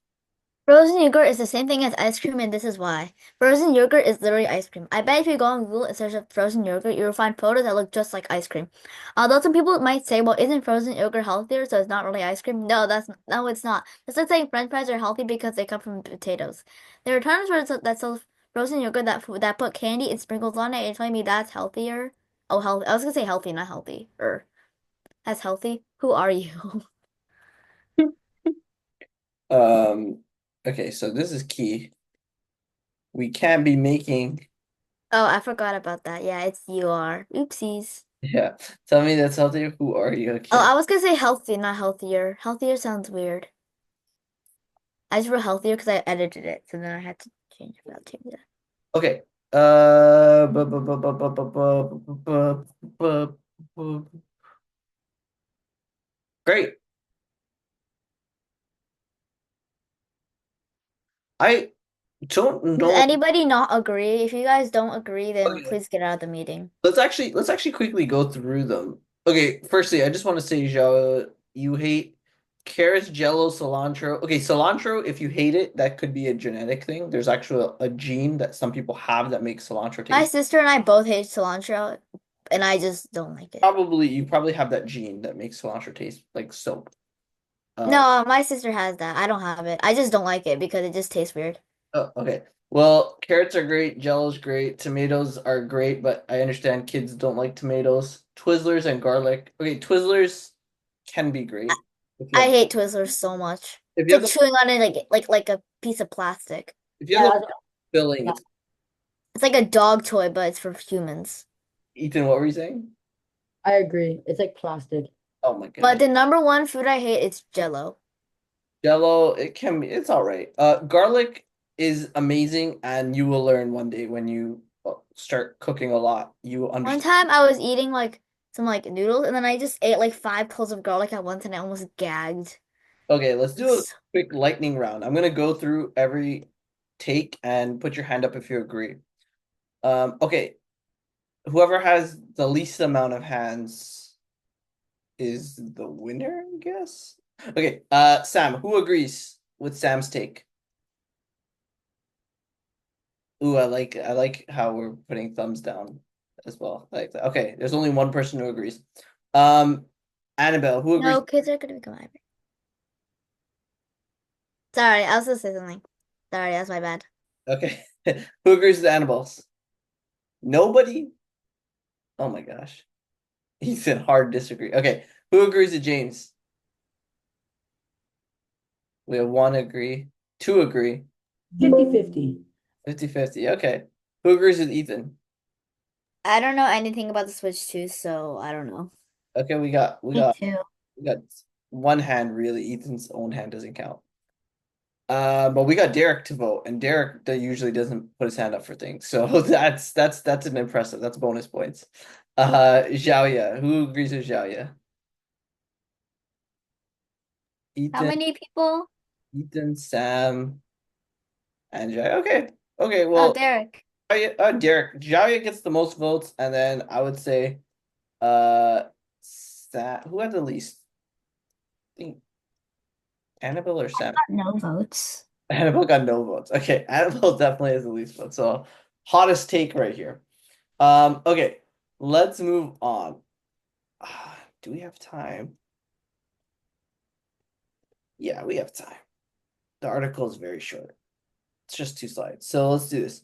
Frozen yogurt is the same thing as ice cream, and this is why. Frozen yogurt is literally ice cream. I bet if you go on Google and search up frozen yogurt, you'll find photos that look just like ice cream. Although some people might say, well, isn't frozen yogurt healthier, so it's not really ice cream? No, it's not. It's like saying French fries are healthy because they come from potatoes. There are times where that sell frozen yogurt that put candy and sprinkles on it, and you're telling me that's healthier? Oh, healthy. I was gonna say healthy, not healthy. That's healthy. Who are you? Um, okay, so this is key. We can't be making, Oh, I forgot about that. Yeah, it's you are. Oopsies. yeah. Tell me that's healthier. Who are you? Oh, Okay. I was gonna say healthy, not healthier. Healthier sounds weird. I just wrote healthier because I edited it, so then I had to change it. Okay. Great. I don't Does know. anybody not agree? If you guys don't agree, then Okay. please get out of the meeting. Let's actually quickly go through them. Okay, firstly, I just want to say, Joe, you hate carrots, jello, cilantro. Okay, cilantro, if you hate it, that could be a genetic thing. There's actually a gene that some people have that makes cilantro My taste. sister and I both hate cilantro, and I just don't like it. You probably have that gene that makes cilantro taste like soap. No, my sister has that. I don't have it. I just don't like it because it just tastes weird. Oh, okay. Well, carrots are great, jello's great, tomatoes are great, but I understand kids don't like tomatoes. Twizzlers and garlic. Okay, Twizzlers can be great if you I have hate Twizzlers so much. if It's you have like the chewing on it like a piece of plastic. if you have Yeah, the filling, it's It's like a dog toy, but it's for humans. Ethan, what were you saying? I agree. It's like plastic. Oh my But goodness. the number one food I hate is Jello. Jello, it's all right. Garlic is amazing, and you will learn one day when you start cooking a lot. You will One understand. time I was eating like some like noodles, and then I just ate like 5 cloves of garlic at once, and I almost gagged. Okay, let's do a It's- quick lightning round. I'm gonna go through every take and put your hand up if you agree. Okay, whoever has the least amount of hands is the winner, I guess. Okay, Sam, who agrees with Sam's take? Ooh, I like how we're putting thumbs down as well. I like that. Okay, there's only one person who agrees. Um, Annabelle, who agrees? No, kids are gonna become angry. Sorry, I was gonna say something. Sorry, that's my bad. Okay, who agrees with Annabelle's? Nobody? Oh my gosh. He said hard disagree. Okay, who agrees with James? We have one agree, two agree, 50-50. 50-50. Okay. Who agrees with Ethan? I don't know anything about the Switch 2, so I don't know. Okay, we got we Me got too. we got one hand really. Ethan's own hand doesn't count. But we got Derek to vote, and Derek usually doesn't put his hand up for things, so that's an impressive. That's bonus points. Xiaoya, who agrees with Xiaoya? How Ethan, many people? Ethan, Sam, and Xiaoya. Okay. Oh, Well, Derek. Derek, Xiaoya gets the most votes, and then I would say, Sam, who had the least? I think Annabelle or Sam. No votes. Annabelle got no votes. Okay, Annabelle definitely has the least votes. So hottest take right here. Okay, let's move on. Do we have time? Yeah, we have time. The article is very short. It's just 2 slides. So let's do this.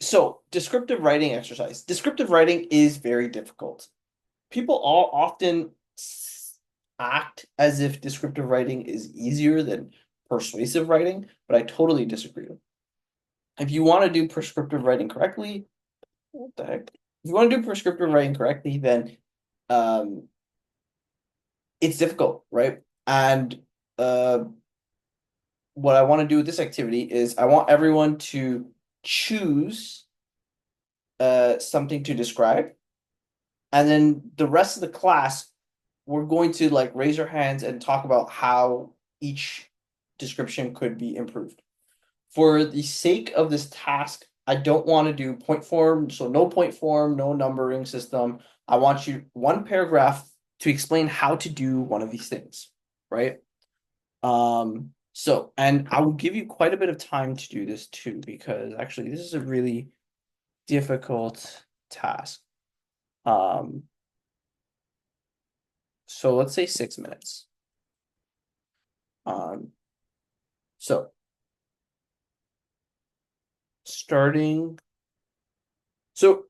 So descriptive writing exercise. Descriptive writing is very difficult. People all often act as if descriptive writing is easier than persuasive writing, but I totally disagree. If you want to do prescriptive writing correctly, what the heck? If you want to do prescriptive writing correctly, then um, it's difficult, right? And uh, what I want to do with this activity is I want everyone to choose something to describe, and then the rest of the class, we're going to like raise our hands and talk about how each description could be improved. For the sake of this task, I don't want to do point form, so no point form, no numbering system. I want you one paragraph to explain how to do one of these things, right? And I will give you quite a bit of time to do this too, because actually this is a really difficult task. So let's say 6 minutes. So starting, so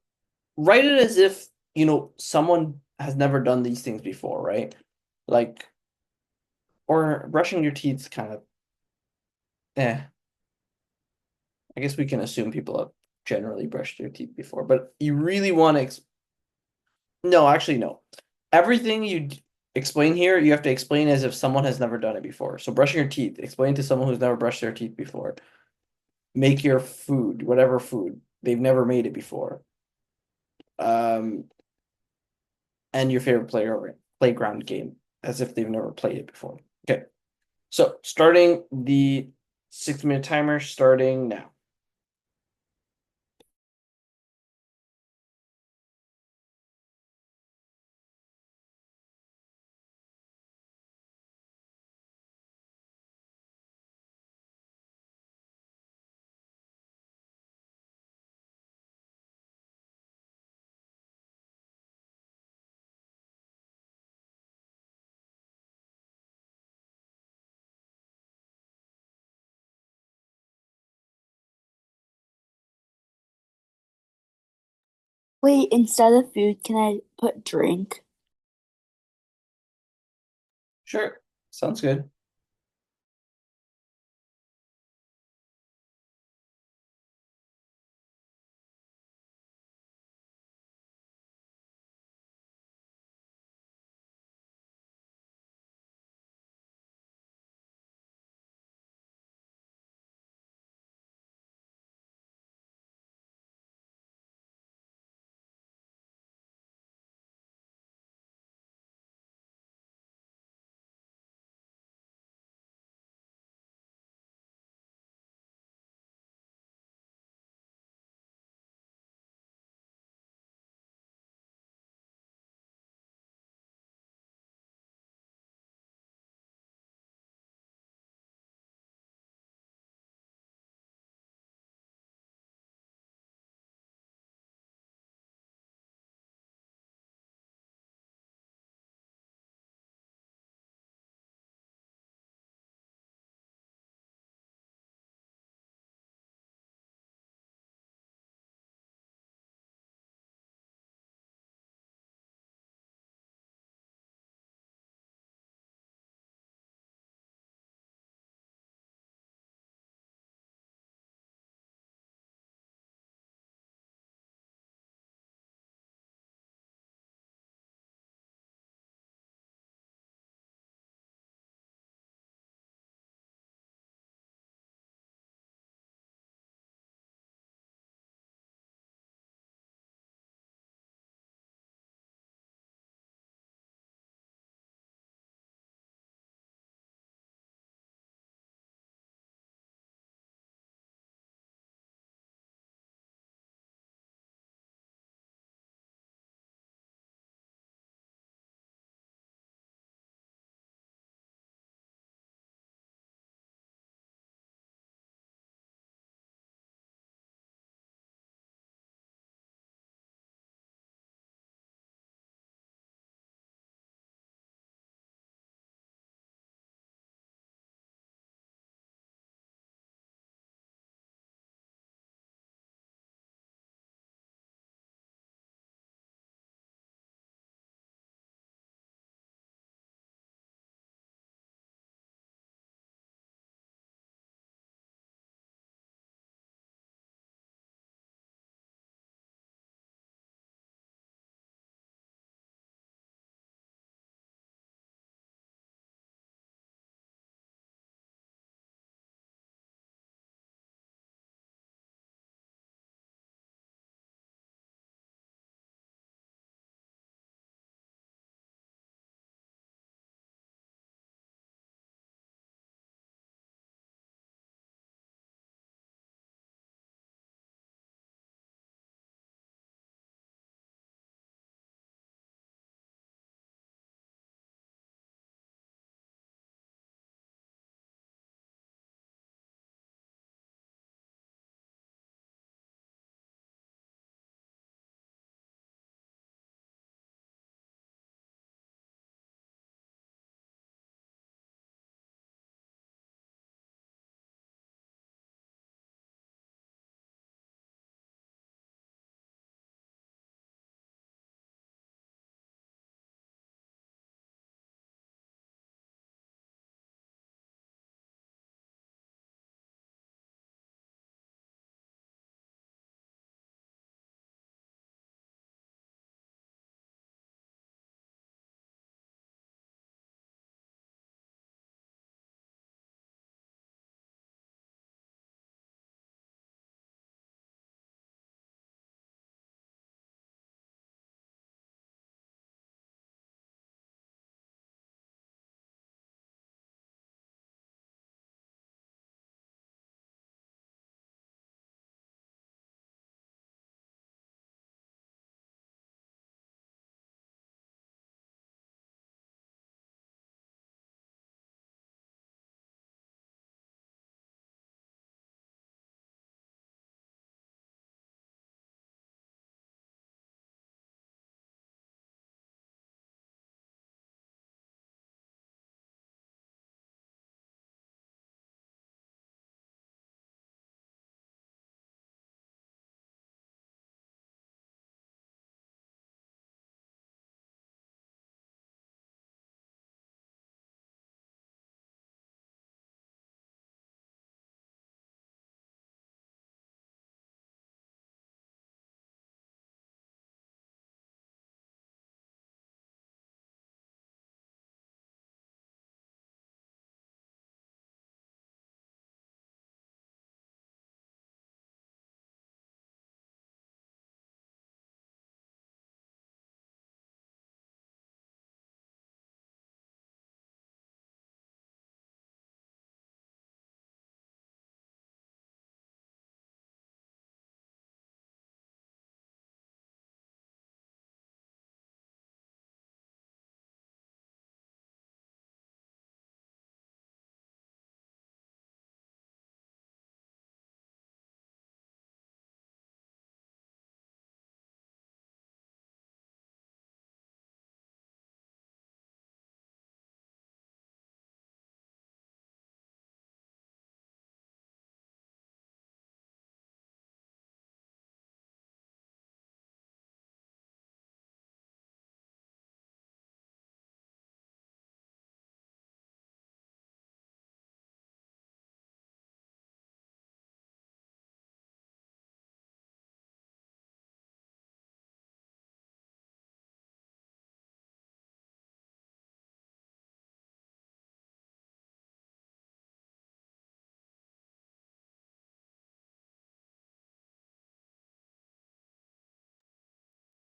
write it as if, someone has never done these things before, right? Like, or brushing your teeth kind of, I guess we can assume people have generally brushed their teeth before, but you really want to, no, actually, no. Everything you explain here, you have to explain as if someone has never done it before. So brushing your teeth, explain to someone who's never brushed their teeth before. make your food, whatever food. They've never made it before. And your favorite playground game, as if they've never played it before. Okay. So starting the 6-minute timer starting now. Wait, instead of food, can I put drink? Sure. Sounds good.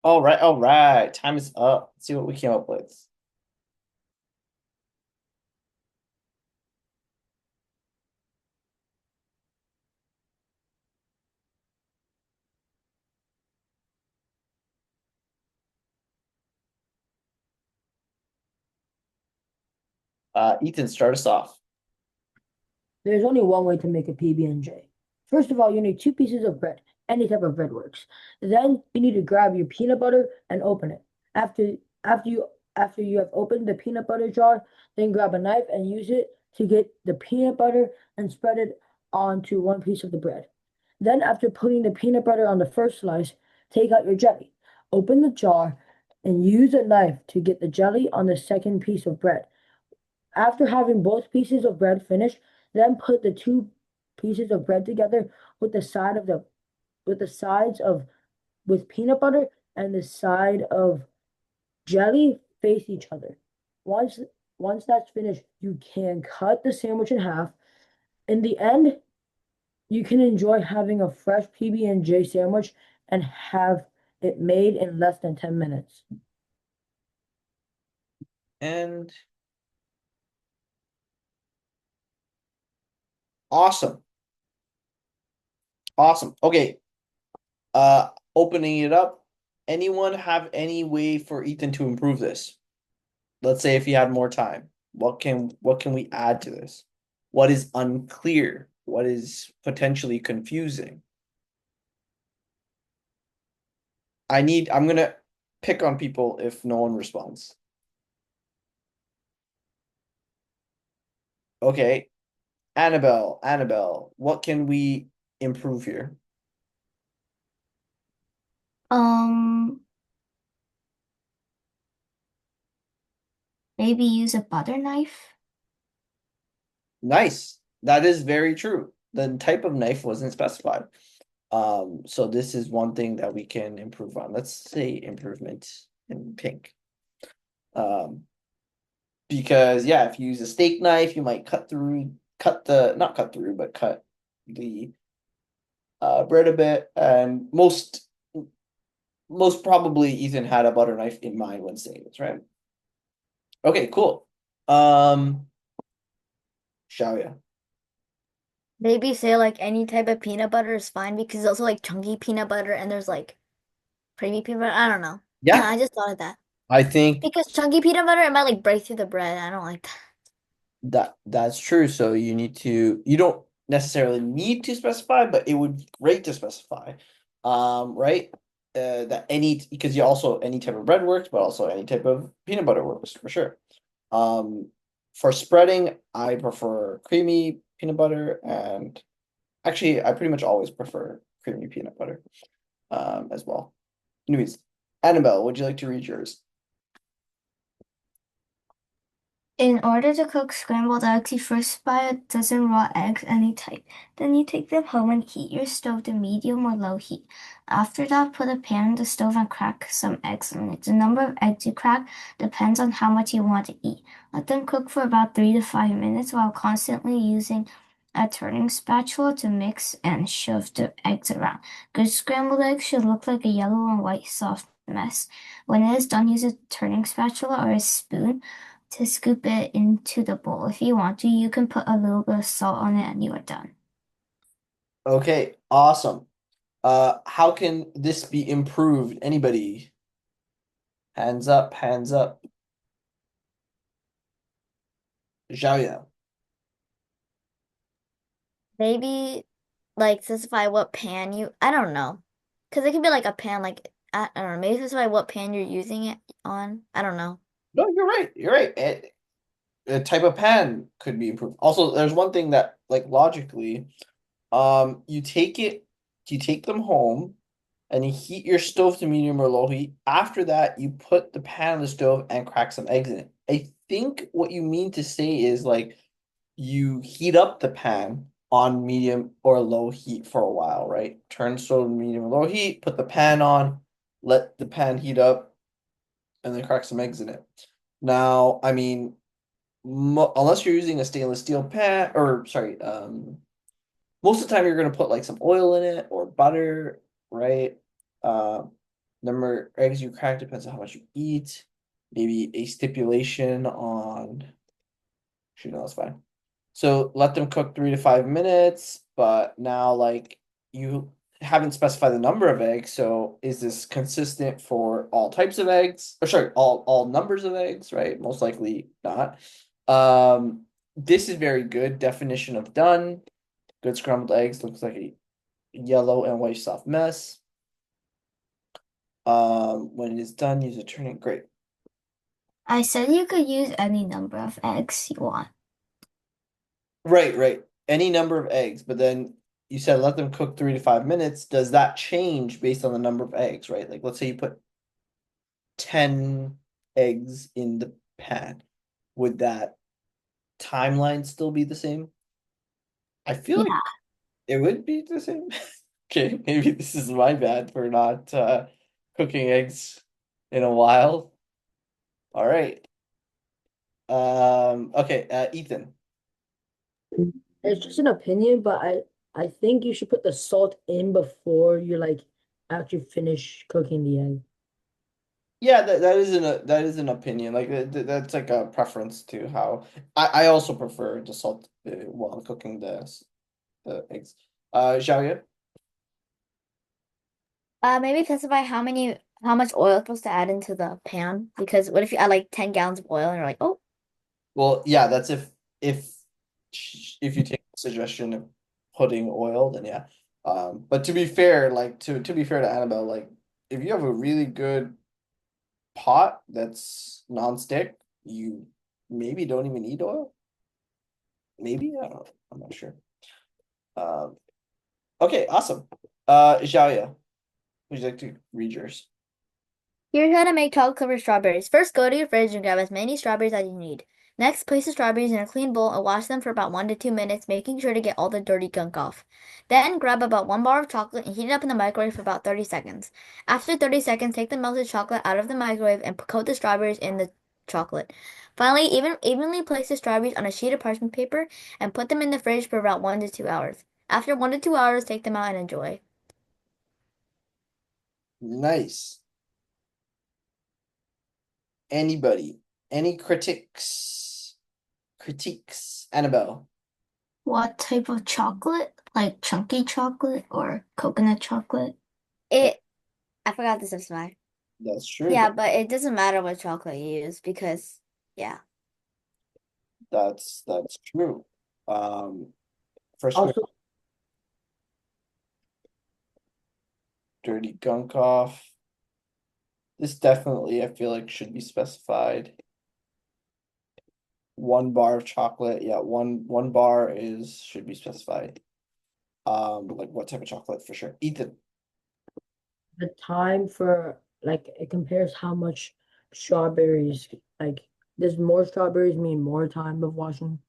All right, all right. Time is up. Let's see what we came up with. Ethan, start us off. There's only one way to make a PB&J. First of all, you need 2 pieces of bread. Any type of bread works. Then you need to grab your peanut butter and open it. After you have opened the peanut butter jar, then grab a knife and use it to get the peanut butter and spread it onto 1 piece of the bread. Then after putting the peanut butter on the first slice, take out your jelly. Open the jar and use a knife to get the jelly on the second piece of bread. After having both pieces of bread finished, then put the 2 pieces of bread together with the sides of with peanut butter and the side of jelly face each other. Once that's finished, you can cut the sandwich in half. In the end, you can enjoy having a fresh PB&J sandwich and have it made in less than 10 minutes. And awesome. Awesome. Okay. Opening it up. Anyone have any way for Ethan to improve this? Let's say if he had more time, what can we add to this? What is unclear? What is potentially confusing? I'm gonna pick on people if no one responds. Okay. Annabelle, what can we improve here? Maybe use a butter knife. Nice. That is very true. The type of knife wasn't specified. So this is one thing that we can improve on. Let's say improvement in pink. Because yeah, if you use a steak knife, you might cut the bread a bit. And most probably Ethan had a butter knife in mind when saying this, right? Okay, cool. Xiaoya. Maybe say like any type of peanut butter is fine because there's also like chunky peanut butter and there's like creamy peanut butter. I don't know. Yeah, I just thought of that. I think Because chunky peanut butter, it might like break through the bread. I don't like that. that's true. So you don't necessarily need to specify, but it would be great to specify. Right? That because you also any type of bread works, but also any type of peanut butter works for sure. For spreading, I prefer creamy peanut butter, and actually I pretty much always prefer creamy peanut butter as well. Anyways, Annabelle, would you like to read yours? In order to cook scrambled eggs, you first buy a dozen raw eggs, any type. Then you take them home and heat your stove to medium or low heat. After that, put a pan on the stove and crack some eggs on it. The number of eggs you crack depends on how much you want to eat. Let them cook for about 3 to 5 minutes while constantly using a turning spatula to mix and shove the eggs around. Good scrambled eggs should look like a yellow and white soft mess. When it is done, use a turning spatula or a spoon to scoop it into the bowl. If you want to, you can put a little bit of salt on it and you are done. Okay, awesome. How can this be improved? Anybody? Hands up, hands up. Xiaoya. Maybe like specify what pan I don't know. Because it could be like a pan, like, I don't know. Maybe specify what pan you're using it on. I don't know. No, you're right. You're right. A type of pan could be improved. Also, there's one thing that, like, logically, you take them home and you heat your stove to medium or low heat. After that, you put the pan on the stove and crack some eggs in it. I think what you mean to say is like you heat up the pan on medium or low heat for a while, right? Turn stove to medium or low heat, put the pan on, let the pan heat up, and then crack some eggs in it. Now, I mean, unless you're using a stainless steel pan, or sorry, most of the time you're gonna put like some oil in it or butter, right? Number of eggs you crack depends on how much you eat. Maybe a stipulation on. Shoot, no, that's fine. So let them cook 3 to 5 minutes, but now like you haven't specified the number of eggs. So is this consistent for all types of eggs? Or sorry, all numbers of eggs, right? Most likely not. This is very good. Definition of done. Good scrambled eggs looks like a yellow and white soft mess. When it is done, use a turning. Great. I said you could use any number of eggs you want. Right. Any number of eggs, but then you said let them cook 3 to 5 minutes. Does that change based on the number of eggs, right? Like let's say you put 10 eggs in the pan. Would that timeline still be the same? I feel like it would be the same. Okay, maybe this is my bad for not cooking eggs in a while. All right. Okay, Ethan. It's just an opinion, but I think you should put the salt in before you like actually finish cooking the egg. Yeah, that is an opinion. Like that's like a preference to how I also prefer the salt while cooking the eggs. Xiaoya? Maybe specify how much oil is supposed to add into the pan, because what if you add like 10 gallons of oil and you're like, oh, Well, yeah, that's if if you take the suggestion of putting oil, then yeah. But to be fair, like to be fair to Annabelle, like if you have a really good pot that's non-stick, you maybe don't even need oil. Maybe, I don't know. I'm not sure. Okay, awesome. Xiaoya, would you like to read yours? here's how to make chocolate covered strawberries. First, go to your fridge and grab as many strawberries as you need. Next, place the strawberries in a clean bowl and wash them for about 1 to 2 minutes, making sure to get all the dirty gunk off. Then, grab about 1 bar of chocolate and heat it up in the microwave for about 30 seconds. After 30 seconds, take the melted chocolate out of the microwave and coat the strawberries in the chocolate. Finally, evenly place the strawberries on a sheet of parchment paper and put them in the fridge for about 1 to 2 hours. After 1 to 2 hours, take them out and enjoy. Nice. Anybody? Any critiques? Critiques? Annabelle. What type of chocolate? Like chunky chocolate or coconut chocolate? I forgot to specify. That's true. Yeah, but it doesn't matter what chocolate you use because, yeah. That's true. First Also, dirty gunk off. This definitely, I feel like, should be specified. 1 bar of chocolate. Yeah, one bar should be specified. Like what type of chocolate for sure. Ethan. the time for like it compares how much strawberries like does more strawberries mean more time of washing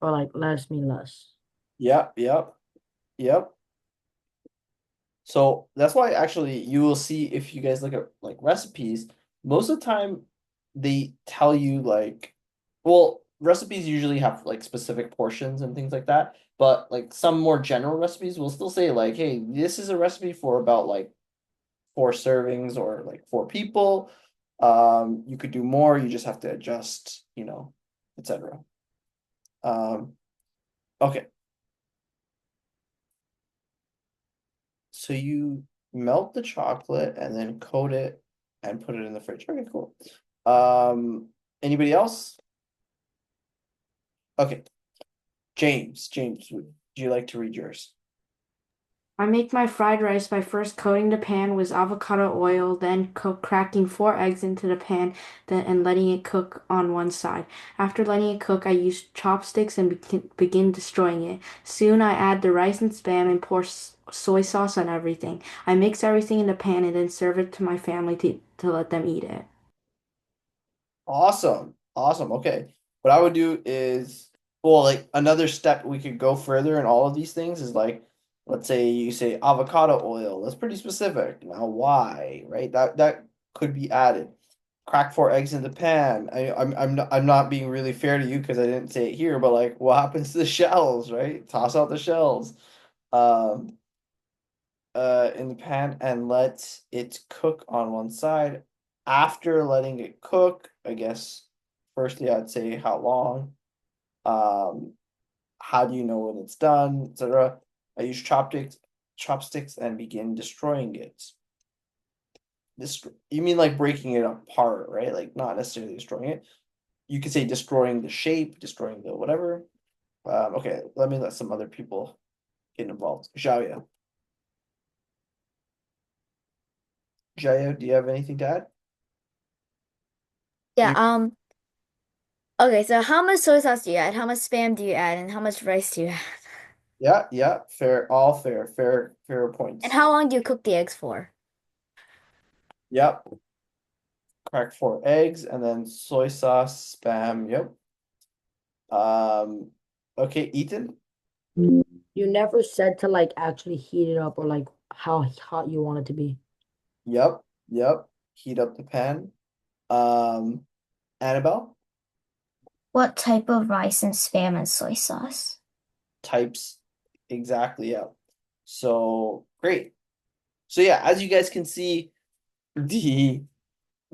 or like less mean less? Yep. So that's why actually you will see if you guys look at like recipes, most of the time they tell you like, well, recipes usually have like specific portions and things like that, but like some more general recipes will still say like, hey, this is a recipe for about like 4 servings or like 4 people. You could do more, you just have to adjust, etc. Okay. So you melt the chocolate and then coat it and put it in the fridge. Okay, cool. Anybody else? Okay. James, would you like to read yours? I make my fried rice by first coating the pan with avocado oil, then cracking 4 eggs into the pan, and letting it cook on one side. After letting it cook, I use chopsticks and begin destroying it. Soon I add the rice and spam and pour soy sauce on everything. I mix everything in the pan and then serve it to my family to let them eat it. Awesome. Okay. What I would do is, well, like another step we could go further in all of these things is like, let's say you say avocado oil. That's pretty specific. Now, why, right? That could be added. Crack 4 eggs in the pan. I'm not being really fair to you because I didn't say it here, but like, what happens to the shells, right? Toss out the shells. Um, in the pan and let it cook on one side. After letting it cook, I guess firstly I'd say how long, how do you know when it's done, etc. I use chopsticks and begin destroying it. You mean like breaking it apart, right? Like not necessarily destroying it. You could say destroying the shape, destroying the whatever. Okay, let me let some other people get involved. Xiaoya, do you have anything to add? Yeah, okay, so how much soy sauce do you add? How much spam do you add? And how much rice do you add? Yeah, fair, all fair points. And how long do you cook the eggs for? Yep. Crack 4 eggs and then soy sauce, spam. Yep. Okay, Ethan. You never said to like actually heat it up or like how hot you want it to be. Yep. Heat up the pan. Annabelle. What type of rice and spam and soy sauce? Types. Exactly, yeah. So great. So yeah, as you guys can see, the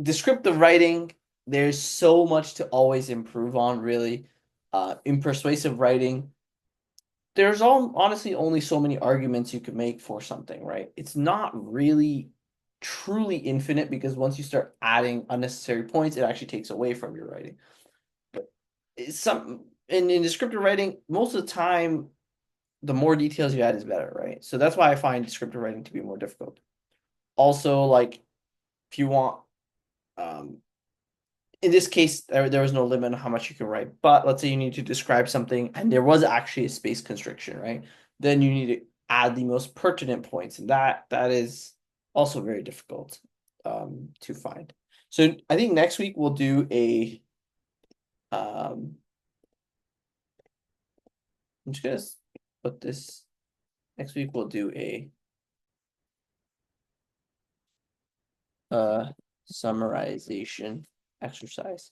descriptive writing, there's so much to always improve on, really. In persuasive writing, there's honestly only so many arguments you can make for something, right? It's not really truly infinite because once you start adding unnecessary points, it actually takes away from your writing. But in descriptive writing, most of the time, the more details you add is better, right? So that's why I find descriptive writing to be more difficult. Also, like if you want, in this case, there was no limit on how much you can write. But let's say you need to describe something and there was actually a space constriction, right? Then you need to add the most pertinent points, and that is also very difficult to find. So I think next week we'll do a I'm just gonna put this. Next week we'll do a summarization exercise.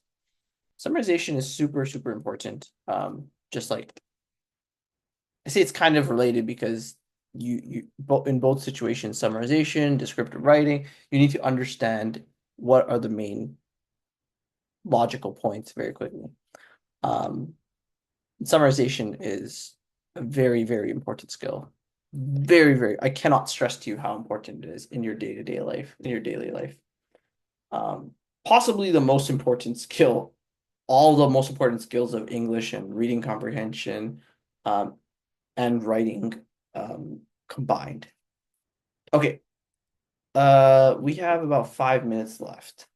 Summarization is super important. Just like I say, it's kind of related because you in both situations, summarization, descriptive writing, you need to understand what are the main logical points very quickly. Summarization is a very important skill. Very, I cannot stress to you how important it is in your day-to-day life, in your daily life. Possibly the most important skill, all the most important skills of English and reading comprehension, and writing combined. Okay. We have about 5 minutes left.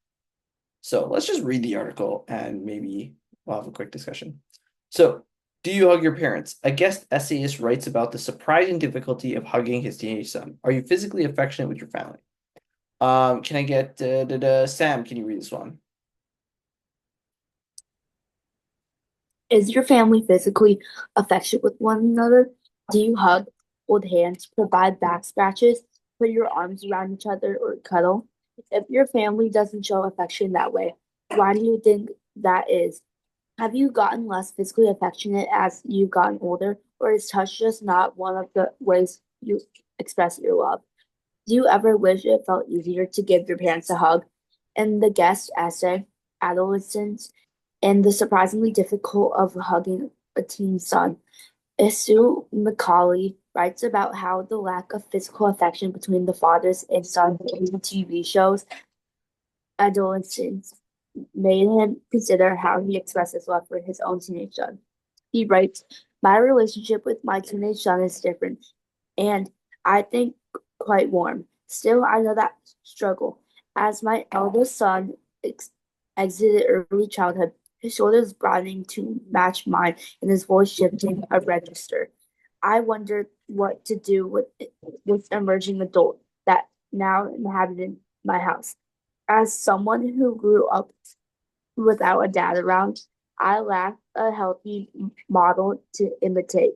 So let's just read the article and maybe we'll have a quick discussion. So, do you hug your parents? A guest essayist writes about the surprising difficulty of hugging his teenage son. Are you physically affectionate with your family? Can I get Sam, can you read this one? Is your family physically affectionate with one another? Do you hug, hold hands, provide back scratches, put your arms around each other, or cuddle? If your family doesn't show affection that way, why do you think that is? Have you gotten less physically affectionate as you've gotten older, or is touch just not one of the ways you express your love? Do you ever wish it felt easier to give your parents a hug? In the guest essay, Adolescence and the Surprisingly Difficult of Hugging a Teen Son, Sue Macaulay writes about how the lack of physical affection between the fathers and sons in the TV shows Adolescence made him consider how he expresses love for his own teenage son. He writes, "My relationship with my teenage son is different, and I think quite warm. Still, I know that struggle. As my eldest son exited early childhood, his shoulders broadening to match mine and his voice shifting a register. I wondered what to do with this emerging adult that now inhabited my house. As someone who grew up without a dad around, I lacked a healthy model to imitate.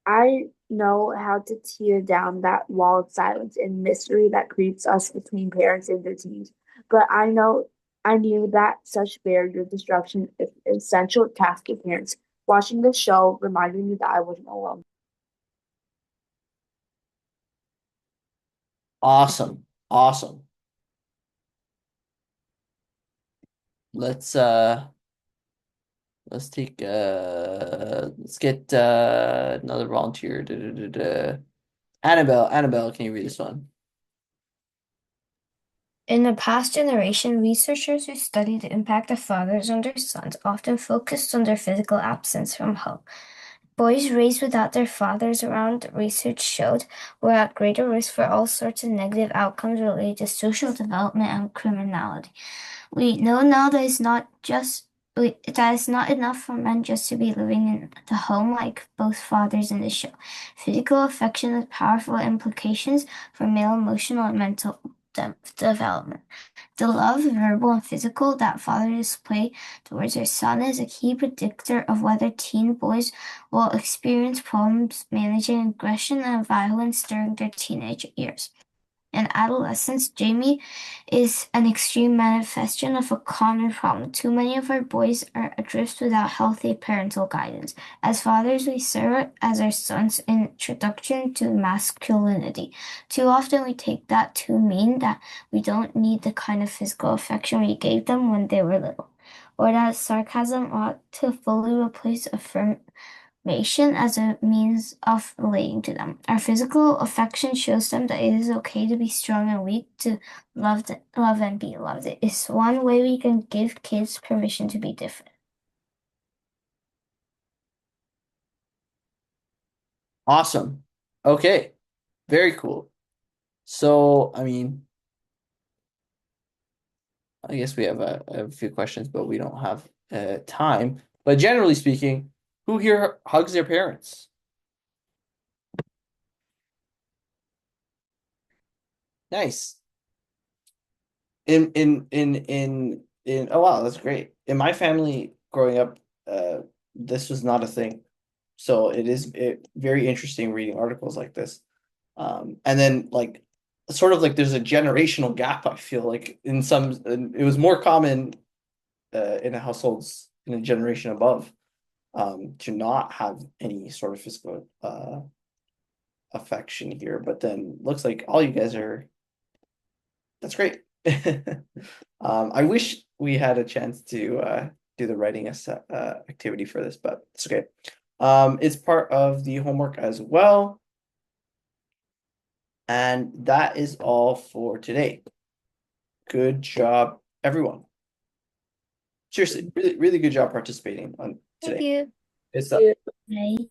I know how to tear down that wall of silence and mystery that creeps us between parents and their teens. But I knew that such barrier destruction is an essential task of parents. Watching the show reminded me that I wasn't alone." Awesome. Awesome. Let's take let's get another volunteer. Annabelle, can you read this one? In the past generation, researchers who studied the impact of fathers on their sons often focused on their physical absence from home. Boys raised without their fathers around, research showed, were at greater risk for all sorts of negative outcomes related to social development and criminality. We know now that that it's not enough for men just to be living in the home like both fathers in the show. Physical affection has powerful implications for male emotional and mental development. The love, verbal and physical, that fathers display towards their son is a key predictor of whether teen boys will experience problems managing aggression and violence during their teenage years. In adolescence, Jamie is an extreme manifestation of a common problem. Too many of our boys are adrift without healthy parental guidance. As fathers, we serve as our sons' introduction to masculinity. Too often, we take that to mean that we don't need the kind of physical affection we gave them when they were little, or that sarcasm ought to fully replace affirmation as a means of relating to them. Our physical affection shows them that it is okay to be strong and weak, to love and be loved. It is one way we can give kids permission to be different. Awesome. Okay. Very cool. So, I mean, I guess we have a few questions, but we don't have time. But generally speaking, who here hugs their parents? Nice. Oh wow, that's great. In my family growing up, this was not a thing. So very interesting reading articles like this. And then like sort of like there's a generational gap, I feel like it was more common in the households in a generation above to not have any sort of physical affection here. But then looks like all you guys that's great. I wish we had a chance to do the writing activity for this, but it's okay. It's part of the homework as well. And that is all for today. Good job, everyone. Seriously, really, really good job participating on today. Thank you. It's Yeah. Bye.